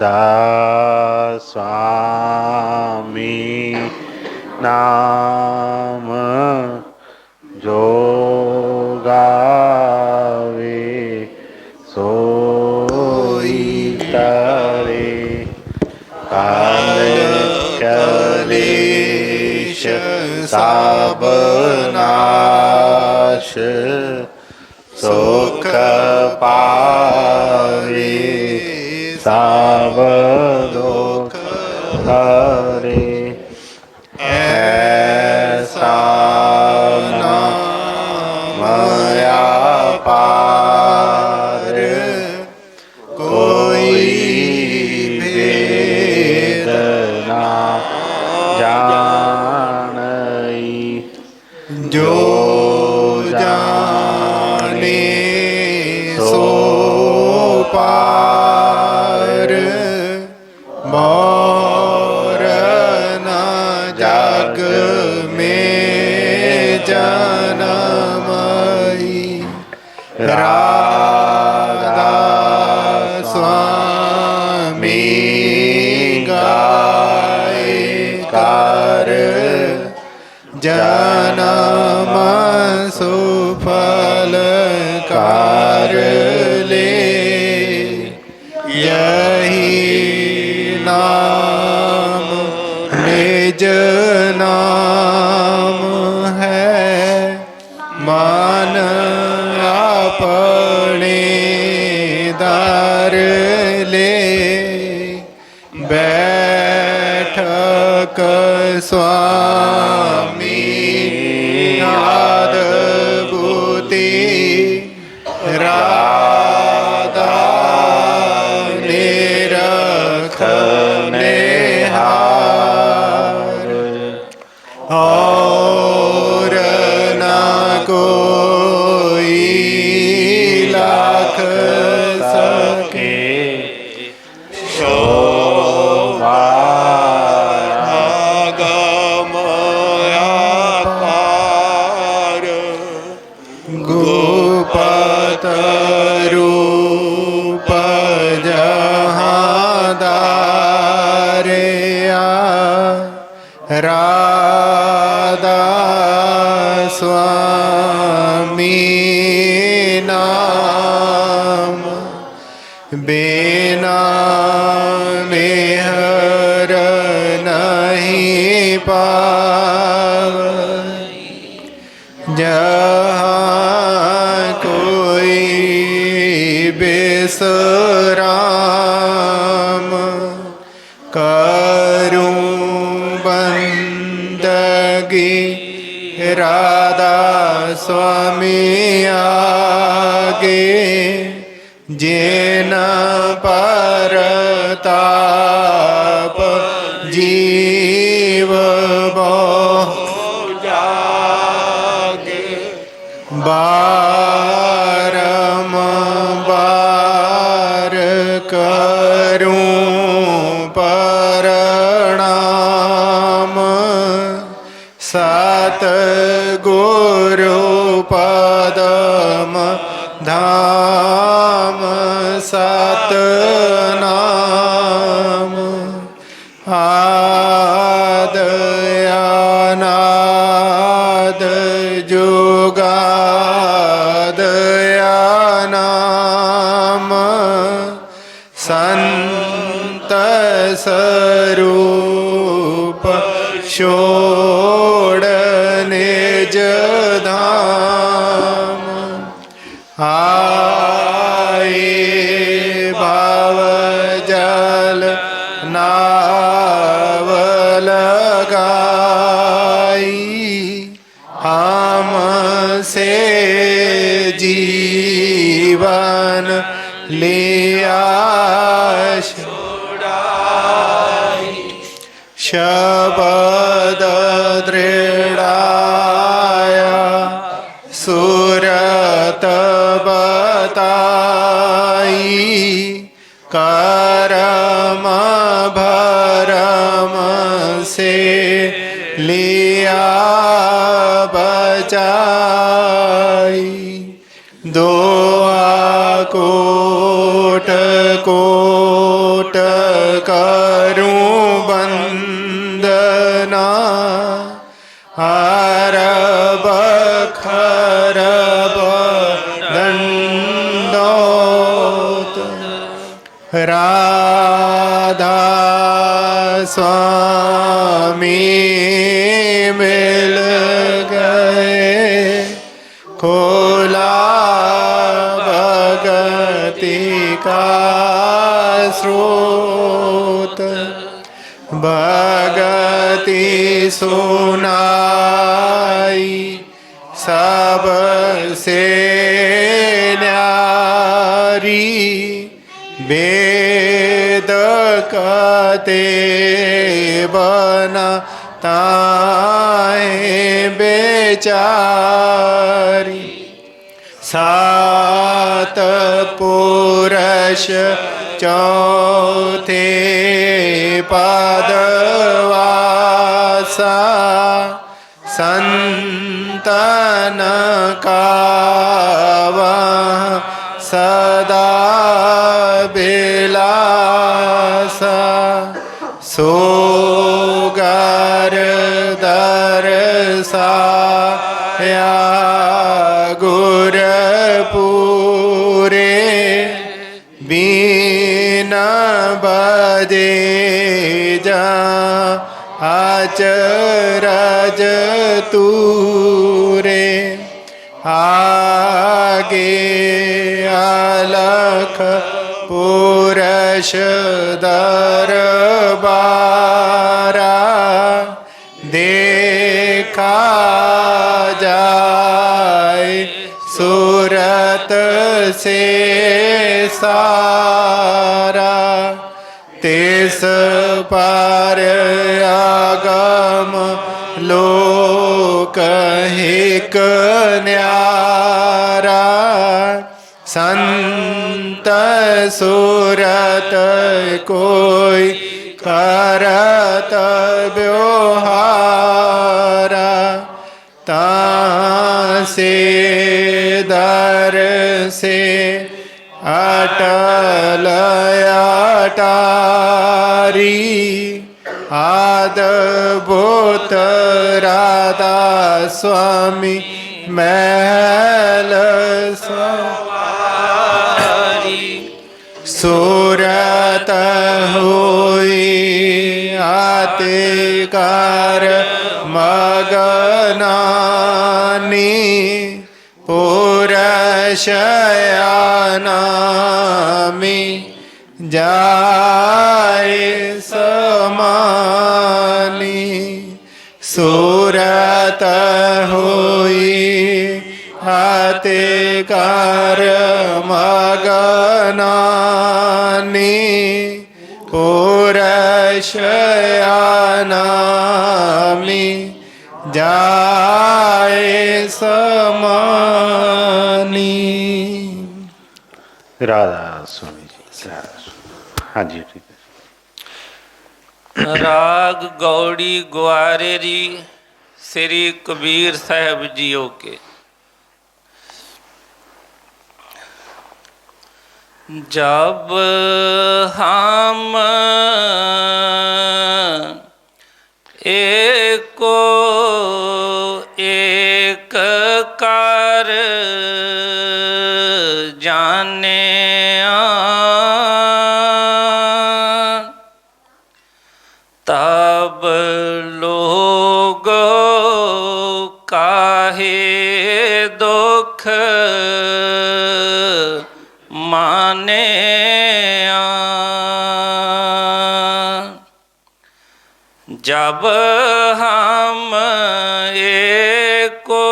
રાધા સ્વામી નામ જોગાવે સોઈ તરે કાલ કલેશ સાબનાશ સુખ પાવે સાવ દુઃખ હરે એસા નામ મયા પાર કોઈ ભેદ ના જાણઈ જો જાને સો પાર મોર ના જગ में જનમઈ રાધા સ્વામી ગાયકાર જનમ સુફલ કાર લે यही नाम निज नाम है मान अपने दार ले बैठक स्वामी अद्भुति और न कोई लाख सके शोभा गम अपार गोपत रूप जहाँदारे राधा स्वामी नाम बिना मेहर नहीं पावे जहाँ कोई बेसराम करूं बंदगी राधा स्वामी आगे जेन परताप जीव जागे बारंबार करूं प्रणाम सात गुरु पदम धाम सात नाम आद अनाद जुगाद नाम संत स्वरूप छोड़ निज धाम आए भाव जल नाव लगाई हम से जीवन लिया शब्द दृढ़ाया सुरत बताई करम भरम से लिया बचाई दो कोट को हरब खरब दंडोत राधा स्वामी मिल गए खोला भगति का स्रोत भगति सुनाई सबसे न्यारी वेद कते बना ताए बेचारी सात पुरुष चौथे पदवासा संतन का वह सदा बिलासा सोगर दरसाया गुर पूरे बीना बजे जा अचरज तूरे आगे अलख पुरुष दरबारा देखा जाए सूरत से सारा तिस पार आगम लोक हिक न्यारा संत सूरत कोई करत व्यवहारा तासे दर से अटल अटारी आदभूत राधा स्वामी महल सवारी सूरत हुई आते कार मगनानी पुरशयानामी जाए समानी सूरत हुई हाथे कार मगनानी पुरशयानामी जाए समानी। राधा स्वामी जी। हाँ जी ठीक है। राग गौड़ी ग्वारेरी श्री कबीर साहब जियो के। जब हम एको एक कार जाने तब लोग काहे दुख माने जब हम एको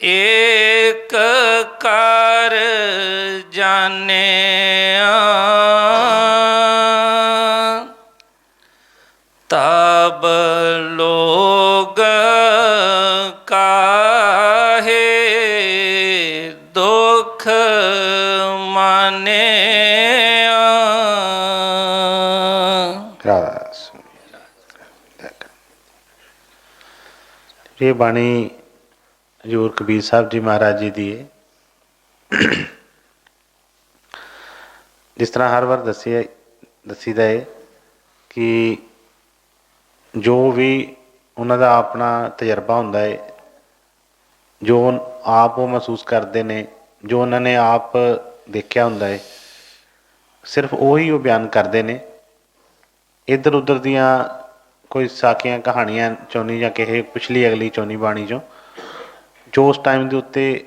एक कार जाने तब लोग काहे दुख माने। ये बाणी हजूर कबीर साहब जी महाराज जी दी है। जिस तरह हर बार दसीदा है कि ਜੋ ਵੀ ਉਹਨਾਂ ਦਾ ਆਪਣਾ ਤਜਰਬਾ ਹੁੰਦਾ ਹੈ, ਜੋ ਆਪ ਉਹ ਮਹਿਸੂਸ ਕਰਦੇ ਨੇ, ਜੋ ਉਹਨਾਂ ਨੇ ਆਪ ਦੇਖਿਆ ਹੁੰਦਾ ਹੈ, ਸਿਰਫ ਉਹੀ ਉਹ ਬਿਆਨ ਕਰਦੇ ਨੇ। ਇੱਧਰ ਉੱਧਰ ਦੀਆਂ ਕੋਈ ਸਾਖੀਆਂ ਕਹਾਣੀਆਂ ਚੋਂ ਨਹੀਂ, ਜਾਂ ਕਿਸੇ ਪਿਛਲੀ ਅਗਲੀ ਚੋਂ ਨਹੀਂ ਬਾਣੀ ਚੋਂ, ਜੋ ਉਸ ਟਾਈਮ ਦੇ ਉੱਤੇ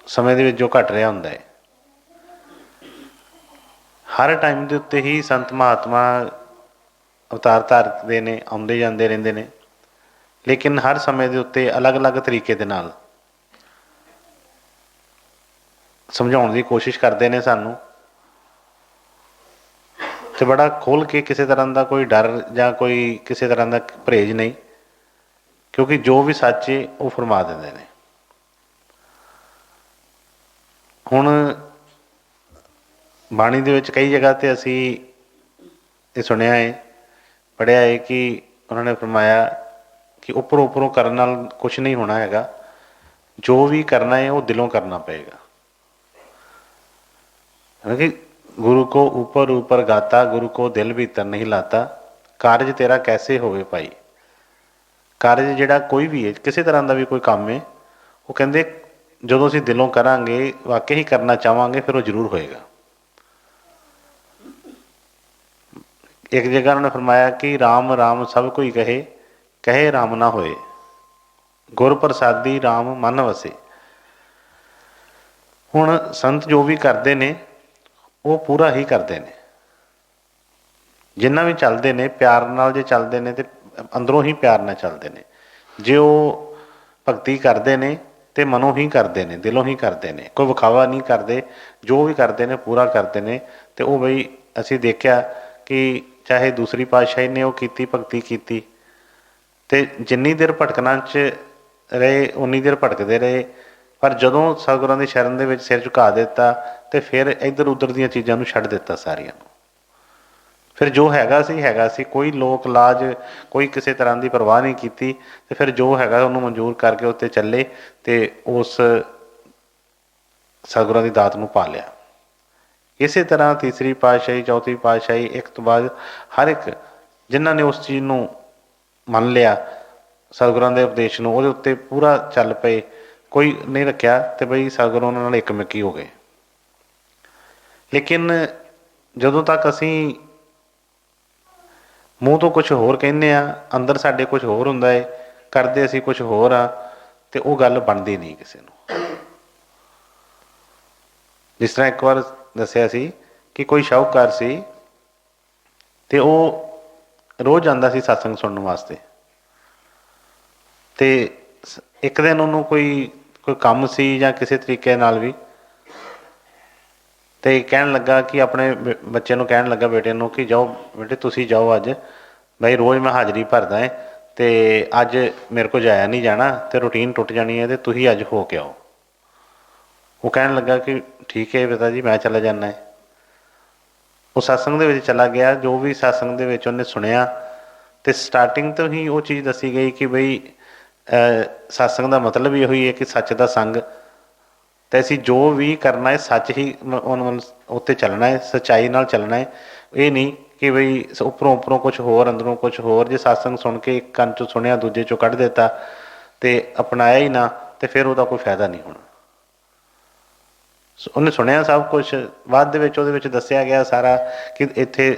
ਸਮੇਂ ਦੇ ਵਿੱਚ ਜੋ ਘਟ ਰਿਹਾ ਹੁੰਦਾ ਹੈ। ਹਰ ਟਾਈਮ ਦੇ ਉੱਤੇ ਹੀ ਸੰਤ ਮਹਾਤਮਾ ਅਵਤਾਰ ਧਾਰਦੇ ਨੇ, ਆਉਂਦੇ ਜਾਂਦੇ ਰਹਿੰਦੇ ਨੇ, ਲੇਕਿਨ ਹਰ ਸਮੇਂ ਦੇ ਉੱਤੇ ਅਲੱਗ ਅਲੱਗ ਤਰੀਕੇ ਦੇ ਨਾਲ ਸਮਝਾਉਣ ਦੀ ਕੋਸ਼ਿਸ਼ ਕਰਦੇ ਨੇ ਸਾਨੂੰ, ਤੇ ਬੜਾ ਖੋਲ੍ਹ ਕੇ, ਕਿਸੇ ਤਰ੍ਹਾਂ ਦਾ ਕੋਈ ਡਰ ਜਾਂ ਕੋਈ ਕਿਸੇ ਤਰ੍ਹਾਂ ਦਾ ਪਰਹੇਜ਼ ਨਹੀਂ, ਕਿਉਂਕਿ ਜੋ ਵੀ ਸੱਚ ਹੈ ਉਹ ਫਰਮਾ ਦਿੰਦੇ ਨੇ। ਹੁਣ ਬਾਣੀ ਦੇ ਵਿੱਚ ਕਈ ਜਗ੍ਹਾ 'ਤੇ ਅਸੀਂ ਇਹ ਸੁਣਿਆ ਹੈ, ਪੜ੍ਹਿਆ ਹੈ ਕਿ ਉਹਨਾਂ ਨੇ ਫਰਮਾਇਆ ਕਿ ਉੱਪਰੋਂ ਉੱਪਰੋਂ ਕਰਨ ਨਾਲ ਕੁਛ ਨਹੀਂ ਹੋਣਾ ਹੈਗਾ, ਜੋ ਵੀ ਕਰਨਾ ਹੈ ਉਹ ਦਿਲੋਂ ਕਰਨਾ ਪਏਗਾ। ਕਿਉਂਕਿ ਗੁਰੂ ਕੋ ਉੱਪਰ ਉੱਪਰ ਗਾਤਾ, ਗੁਰੂ ਕੋ ਦਿਲ ਭੀਤਰ ਨਹੀਂ ਲਾਤਾ, ਕਾਰਜ ਤੇਰਾ ਕੈਸੇ ਹੋਵੇ ਭਾਈ। ਕਾਰਜ ਜਿਹੜਾ ਕੋਈ ਵੀ ਹੈ, ਕਿਸੇ ਤਰ੍ਹਾਂ ਦਾ ਵੀ ਕੋਈ ਕੰਮ ਹੈ, ਉਹ ਕਹਿੰਦੇ ਜਦੋਂ ਅਸੀਂ ਦਿਲੋਂ ਕਰਾਂਗੇ, ਵਾਕਈ ਹੀ ਕਰਨਾ ਚਾਹਵਾਂਗੇ, ਫਿਰ ਉਹ ਜ਼ਰੂਰ ਹੋਏਗਾ। ਇੱਕ ਜਗ੍ਹਾ ਉਹਨਾਂ ਨੇ ਫਰਮਾਇਆ ਕਿ ਰਾਮ ਰਾਮ ਸਭ ਕੋਈ ਕਹੇ, ਕਹੇ ਰਾਮ ਨਾ ਹੋਏ, ਗੁਰ ਪ੍ਰਸਾਦੀ ਰਾਮ ਮਨ ਵਸੇ। ਹੁਣ ਸੰਤ ਜੋ ਵੀ ਕਰਦੇ ਨੇ ਉਹ ਪੂਰਾ ਹੀ ਕਰਦੇ ਨੇ, ਜਿੰਨਾ ਵੀ ਚੱਲਦੇ ਨੇ ਪਿਆਰ ਨਾਲ ਜੇ ਚੱਲਦੇ ਨੇ ਤੇ ਅੰਦਰੋਂ ਹੀ ਪਿਆਰ ਨਾਲ ਚੱਲਦੇ ਨੇ। ਜੇ ਉਹ ਭਗਤੀ ਕਰਦੇ ਨੇ ਤੇ ਮਨੋਂ ਹੀ ਕਰਦੇ ਨੇ, ਦਿਲੋਂ ਹੀ ਕਰਦੇ ਨੇ, ਕੋਈ ਵਿਖਾਵਾ ਨਹੀਂ ਕਰਦੇ, ਜੋ ਵੀ ਕਰਦੇ ਨੇ ਪੂਰਾ ਕਰਦੇ ਨੇ। ਤੇ ਉਹ ਬਈ ਅਸੀਂ ਦੇਖਿਆ ਕਿ ਚਾਹੇ ਦੂਸਰੀ ਪਾਤਸ਼ਾਹੀ ਨੇ ਉਹ ਕੀਤੀ, ਭਗਤੀ ਕੀਤੀ, ਤੇ ਜਿੰਨੀ ਦੇਰ ਭਟਕਣਾ 'ਚ ਰਹੇ ਉਨੀ ਦੇਰ ਭਟਕਦੇ ਰਹੇ, ਪਰ ਜਦੋਂ ਸਤਿਗੁਰਾਂ ਦੀ ਸ਼ਰਨ ਦੇ ਵਿੱਚ ਸਿਰ ਝੁਕਾ ਦਿੱਤਾ ਤੇ ਫਿਰ ਇੱਧਰ ਉੱਧਰ ਦੀਆਂ ਚੀਜ਼ਾਂ ਨੂੰ ਛੱਡ ਦਿੱਤਾ ਸਾਰੀਆਂ ਨੂੰ। ਫਿਰ ਜੋ ਹੈਗਾ ਸੀ ਹੈਗਾ ਸੀ, ਕੋਈ ਲੋਕ ਲਾਜ, ਕੋਈ ਕਿਸੇ ਤਰ੍ਹਾਂ ਦੀ ਪਰਵਾਹ ਨਹੀਂ ਕੀਤੀ, ਤੇ ਫਿਰ ਜੋ ਹੈਗਾ ਉਹਨੂੰ ਮਨਜ਼ੂਰ ਕਰਕੇ ਉੱਤੇ ਚੱਲੇ ਤੇ ਉਸ ਸਤਿਗੁਰਾਂ ਦੀ ਦਾਤ ਨੂੰ ਪਾ ਲਿਆ। ਇਸੇ ਤਰ੍ਹਾਂ ਤੀਸਰੀ ਪਾਤਸ਼ਾਹੀ, ਚੌਥੀ ਪਾਤਸ਼ਾਹੀ, ਇੱਕ ਤੋਂ ਬਾਅਦ ਹਰ ਇੱਕ ਜਿਨ੍ਹਾਂ ਨੇ ਉਸ ਚੀਜ਼ ਨੂੰ ਮੰਨ ਲਿਆ, ਸਤਿਗੁਰਾਂ ਦੇ ਉਪਦੇਸ਼ ਨੂੰ, ਉਹਦੇ ਉੱਤੇ ਪੂਰਾ ਚੱਲ ਪਏ, ਕੋਈ ਨਹੀਂ ਰੱਖਿਆ, ਤੇ ਬਈ ਸਤਿਗੁਰੂ ਉਹਨਾਂ ਨਾਲ ਇੱਕਮਿੱਕੀ ਹੋ ਗਏ। ਲੇਕਿਨ ਜਦੋਂ ਤੱਕ ਅਸੀਂ ਮੂੰਹ ਤੋਂ ਕੁਛ ਹੋਰ ਕਹਿੰਦੇ ਹਾਂ, ਅੰਦਰ ਸਾਡੇ ਕੁਛ ਹੋਰ ਹੁੰਦਾ ਹੈ, ਕਰਦੇ ਅਸੀਂ ਕੁਛ ਹੋਰ ਆ, ਤੇ ਉਹ ਗੱਲ ਬਣਦੀ ਨਹੀਂ ਕਿਸੇ ਨੂੰ। ਜਿਸ ਤਰ੍ਹਾਂ ਇੱਕ ਵਾਰ ਦੱਸਿਆ ਸੀ ਕਿ ਕੋਈ ਸ਼ਾਹੂਕਾਰ ਸੀ, ਤੇ ਉਹ ਰੋਜ਼ ਜਾਂਦਾ ਸੀ ਸਤਸੰਗ ਸੁਣਨ ਵਾਸਤੇ, ਤੇ ਇੱਕ ਦਿਨ ਉਹਨੂੰ ਕੋਈ ਕੰਮ ਸੀ ਜਾਂ ਕਿਸੇ ਤਰੀਕੇ ਨਾਲ ਵੀ, ਤੇ ਕਹਿਣ ਲੱਗਾ ਕਿ ਆਪਣੇ ਬੱਚੇ ਨੂੰ ਕਹਿਣ ਲੱਗਾ, ਬੇਟੇ ਨੂੰ, ਕਿ ਜਾਓ ਬੇਟੇ ਤੁਸੀਂ ਜਾਓ, ਅੱਜ ਬਈ ਰੋਜ਼ ਮੈਂ ਹਾਜ਼ਰੀ ਭਰਦਾ ਹੈ, ਤੇ ਅੱਜ ਮੇਰੇ ਕੋਲ ਜਾਇਆ ਨਹੀਂ ਜਾਣਾ, ਤੇ ਰੂਟੀਨ ਟੁੱਟ ਜਾਣੀ ਹੈ, ਤੇ ਤੁਸੀਂ ਅੱਜ ਹੋ ਕੇ ਆਓ। ਉਹ ਕਹਿਣ ਲੱਗਾ ਕਿ ਠੀਕ ਹੈ ਪਿਤਾ ਜੀ, ਮੈਂ ਚਲਾ ਜਾਂਦਾ ਹੈ। ਉਹ ਸਤਸੰਗ ਦੇ ਵਿੱਚ ਚਲਾ ਗਿਆ। ਜੋ ਵੀ ਸਤਸੰਗ ਦੇ ਵਿੱਚ ਉਹਨੇ ਸੁਣਿਆ, ਤੇ ਸਟਾਰਟਿੰਗ ਤੋਂ ਹੀ ਉਹ ਚੀਜ਼ ਦੱਸੀ ਗਈ ਕਿ ਬਈ ਸਤਸੰਗ ਦਾ ਮਤਲਬ ਇਹੋ ਹੀ ਹੈ ਕਿ ਸੱਚ ਦਾ ਸੰਗ, ਤੇ ਅਸੀਂ ਜੋ ਵੀ ਕਰਨਾ ਹੈ ਸੱਚ ਹੀ ਉੱਤੇ ਚੱਲਣਾ ਹੈ, ਸੱਚਾਈ ਨਾਲ ਚੱਲਣਾ ਹੈ। ਇਹ ਨਹੀਂ ਕਿ ਬਈ ਉੱਪਰੋਂ ਉੱਪਰੋਂ ਕੁਛ ਹੋਰ, ਅੰਦਰੋਂ ਕੁਛ ਹੋਰ। ਜੇ ਸਤਸੰਗ ਸੁਣ ਕੇ ਇੱਕ ਕੰਨ 'ਚੋਂ ਸੁਣਿਆ, ਦੂਜੇ 'ਚੋਂ ਕੱਢ ਦਿੱਤਾ, ਤੇ ਅਪਣਾਇਆ ਹੀ ਨਾ, ਤੇ ਫਿਰ ਉਹਦਾ ਕੋਈ ਫਾਇਦਾ ਨਹੀਂ ਹੋਣਾ। ਉਹਨੇ ਸੁਣਿਆ ਸਭ ਕੁਛ, ਬਾਅਦ ਦੇ ਵਿੱਚ ਉਹਦੇ ਵਿੱਚ ਦੱਸਿਆ ਗਿਆ ਸਾਰਾ ਕਿ ਇੱਥੇ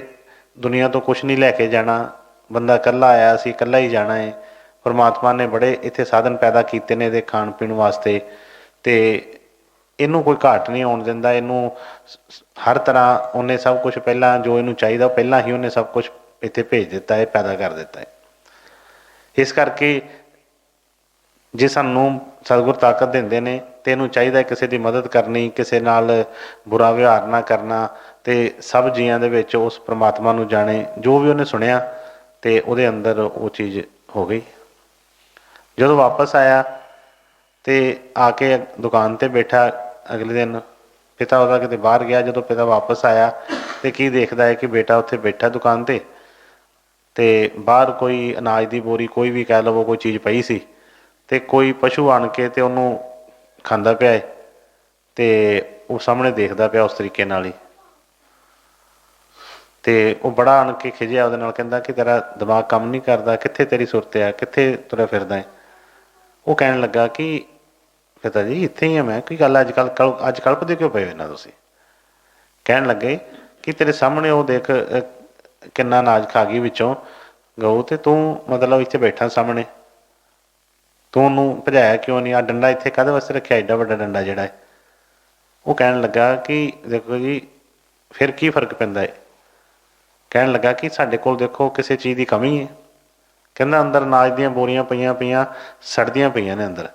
ਦੁਨੀਆ ਤੋਂ ਕੁਛ ਨਹੀਂ ਲੈ ਕੇ ਜਾਣਾ, ਬੰਦਾ ਇਕੱਲਾ ਆਇਆ ਸੀ, ਇਕੱਲਾ ਹੀ ਜਾਣਾ ਹੈ। ਪਰਮਾਤਮਾ ਨੇ ਬੜੇ ਇੱਥੇ ਸਾਧਨ ਪੈਦਾ ਕੀਤੇ ਨੇ ਇਹਦੇ ਖਾਣ ਪੀਣ ਵਾਸਤੇ, ਤੇ ਇਹਨੂੰ ਕੋਈ ਘਾਟ ਨਹੀਂ ਆਉਣ ਦਿੰਦਾ। ਇਹਨੂੰ ਹਰ ਤਰ੍ਹਾਂ ਉਹਨੇ ਸਭ ਕੁਛ ਪਹਿਲਾਂ ਜੋ ਇਹਨੂੰ ਚਾਹੀਦਾ, ਪਹਿਲਾਂ ਹੀ ਉਹਨੇ ਸਭ ਕੁਛ ਇੱਥੇ ਭੇਜ ਦਿੱਤਾ ਹੈ, ਪੈਦਾ ਕਰ ਦਿੱਤਾ ਹੈ। ਇਸ ਕਰਕੇ ਜੇ ਸਾਨੂੰ ਸਤਿਗੁਰ ਤਾਕਤ ਦਿੰਦੇ ਨੇ, ਤੇ ਇਹਨੂੰ ਚਾਹੀਦਾ ਕਿਸੇ ਦੀ ਮਦਦ ਕਰਨੀ, ਕਿਸੇ ਨਾਲ ਬੁਰਾ ਵਿਵਹਾਰ ਨਾ ਕਰਨਾ, ਤੇ ਸਭ ਜੀਆਂ ਦੇ ਵਿੱਚ ਉਸ ਪ੍ਰਮਾਤਮਾ ਨੂੰ ਜਾਣੇ। ਜੋ ਵੀ ਉਹਨੇ ਸੁਣਿਆ ਤੇ ਉਹਦੇ ਅੰਦਰ ਉਹ ਚੀਜ਼ ਹੋ ਗਈ। ਜਦੋਂ ਵਾਪਸ ਆਇਆ ਤੇ ਆ ਕੇ ਦੁਕਾਨ ਤੇ ਬੈਠਾ, ਅਗਲੇ ਦਿਨ ਪਿਤਾ ਉਹਦਾ ਕਿਤੇ ਬਾਹਰ ਗਿਆ। ਜਦੋਂ ਪਿਤਾ ਵਾਪਸ ਆਇਆ ਤੇ ਕੀ ਦੇਖਦਾ ਹੈ ਕਿ ਬੇਟਾ ਉੱਥੇ ਬੈਠਾ ਦੁਕਾਨ ਤੇ ਬਾਹਰ ਕੋਈ ਅਨਾਜ ਦੀ ਬੋਰੀ, ਕੋਈ ਵੀ ਕਹਿ ਲਵੋ, ਕੋਈ ਚੀਜ਼ ਪਈ ਸੀ, ਤੇ ਕੋਈ ਪਸ਼ੂ ਆਣ ਕੇ ਤੇ ਉਹਨੂੰ ਖਾਂਦਾ ਪਿਆ ਹੈ, ਤੇ ਉਹ ਸਾਹਮਣੇ ਦੇਖਦਾ ਪਿਆ ਉਸ ਤਰੀਕੇ ਨਾਲ ਹੀ। ਤੇ ਉਹ ਬੜਾ ਆਣ ਕੇ ਖਿਜਿਆ ਉਹਦੇ ਨਾਲ, ਕਹਿੰਦਾ ਕਿ ਤੇਰਾ ਦਿਮਾਗ ਕੰਮ ਨਹੀਂ ਕਰਦਾ, ਕਿੱਥੇ ਤੇਰੀ ਸੁਰਤ ਆ, ਕਿੱਥੇ ਤੁਰਿਆ ਫਿਰਦਾ ਹੈ। ਉਹ ਕਹਿਣ ਲੱਗਾ ਕਿ ਪਿਤਾ ਜੀ ਇੱਥੇ ਹੀ ਆ ਮੈਂ, ਕੀ ਗੱਲ ਅੱਜ ਕਲਪਦੇ ਕਿਉਂ ਪਏ ਹੋ ਇਹਨਾਂ ਤੁਸੀਂ? ਕਹਿਣ ਲੱਗੇ ਕਿ ਤੇਰੇ ਸਾਹਮਣੇ ਉਹ ਦੇਖ ਕਿੰਨਾ ਅਨਾਜ ਖਾ ਗਈ ਵਿੱਚੋਂ ਗਊ, ਤੇ ਤੂੰ ਮਤਲਬ ਇੱਥੇ ਬੈਠਾ ਸਾਹਮਣੇ, ਤੂੰ ਉਹਨੂੰ ਭਜਾਇਆ ਕਿਉਂ ਨਹੀਂ? ਆਹ ਡੰਡਾ ਇੱਥੇ ਕਾਹਦੇ ਵਾਸਤੇ ਰੱਖਿਆ, ਐਡਾ ਵੱਡਾ ਡੰਡਾ ਜਿਹੜਾ ਹੈ? ਉਹ ਕਹਿਣ ਲੱਗਾ ਕਿ ਦੇਖੋ ਜੀ ਫਿਰ ਕੀ ਫਰਕ ਪੈਂਦਾ ਹੈ। ਕਹਿਣ ਲੱਗਾ ਕਿ ਸਾਡੇ ਕੋਲ ਦੇਖੋ ਕਿਸੇ ਚੀਜ਼ ਦੀ ਕਮੀ ਹੈ। ਕਹਿੰਦਾ ਅੰਦਰ ਅਨਾਜ ਦੀਆਂ ਬੋਰੀਆਂ ਪਈਆਂ ਸੜਦੀਆਂ ਪਈਆਂ ਨੇ ਅੰਦਰ,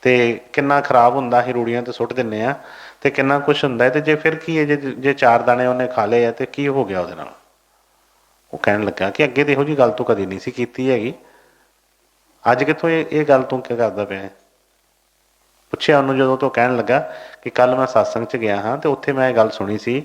ਤੇ ਕਿੰਨਾ ਖਰਾਬ ਹੁੰਦਾ, ਅਸੀਂ ਰੂੜੀਆਂ 'ਤੇ ਸੁੱਟ ਦਿੰਦੇ ਹਾਂ, ਤੇ ਕਿੰਨਾ ਕੁਛ ਹੁੰਦਾ ਹੈ, ਤੇ ਜੇ ਫਿਰ ਕੀ ਹੈ, ਜੇ 4 ਦਾਣੇ ਉਹਨੇ ਖਾ ਲਏ ਆ ਤੇ ਕੀ ਹੋ ਗਿਆ ਉਹਦੇ ਨਾਲ? ਉਹ ਕਹਿਣ ਲੱਗਾ ਕਿ ਅੱਗੇ ਤਾਂ ਇਹੋ ਜਿਹੀ ਗੱਲ ਤੂੰ ਕਦੀ ਨਹੀਂ ਸੀ ਕੀਤੀ ਹੈਗੀ, ਅੱਜ ਕਿੱਥੋਂ ਇਹ ਗੱਲ ਤੂੰ ਕੀ ਕਰਦਾ ਪਿਆ? ਪੁੱਛਿਆ ਉਹਨੂੰ ਜਦੋਂ, ਤੋਂ ਕਹਿਣ ਲੱਗਾ ਕਿ ਕੱਲ੍ਹ ਮੈਂ ਸਤਸੰਗ 'ਚ ਗਿਆ ਹਾਂ, ਤੇ ਉੱਥੇ ਮੈਂ ਇਹ ਗੱਲ ਸੁਣੀ ਸੀ,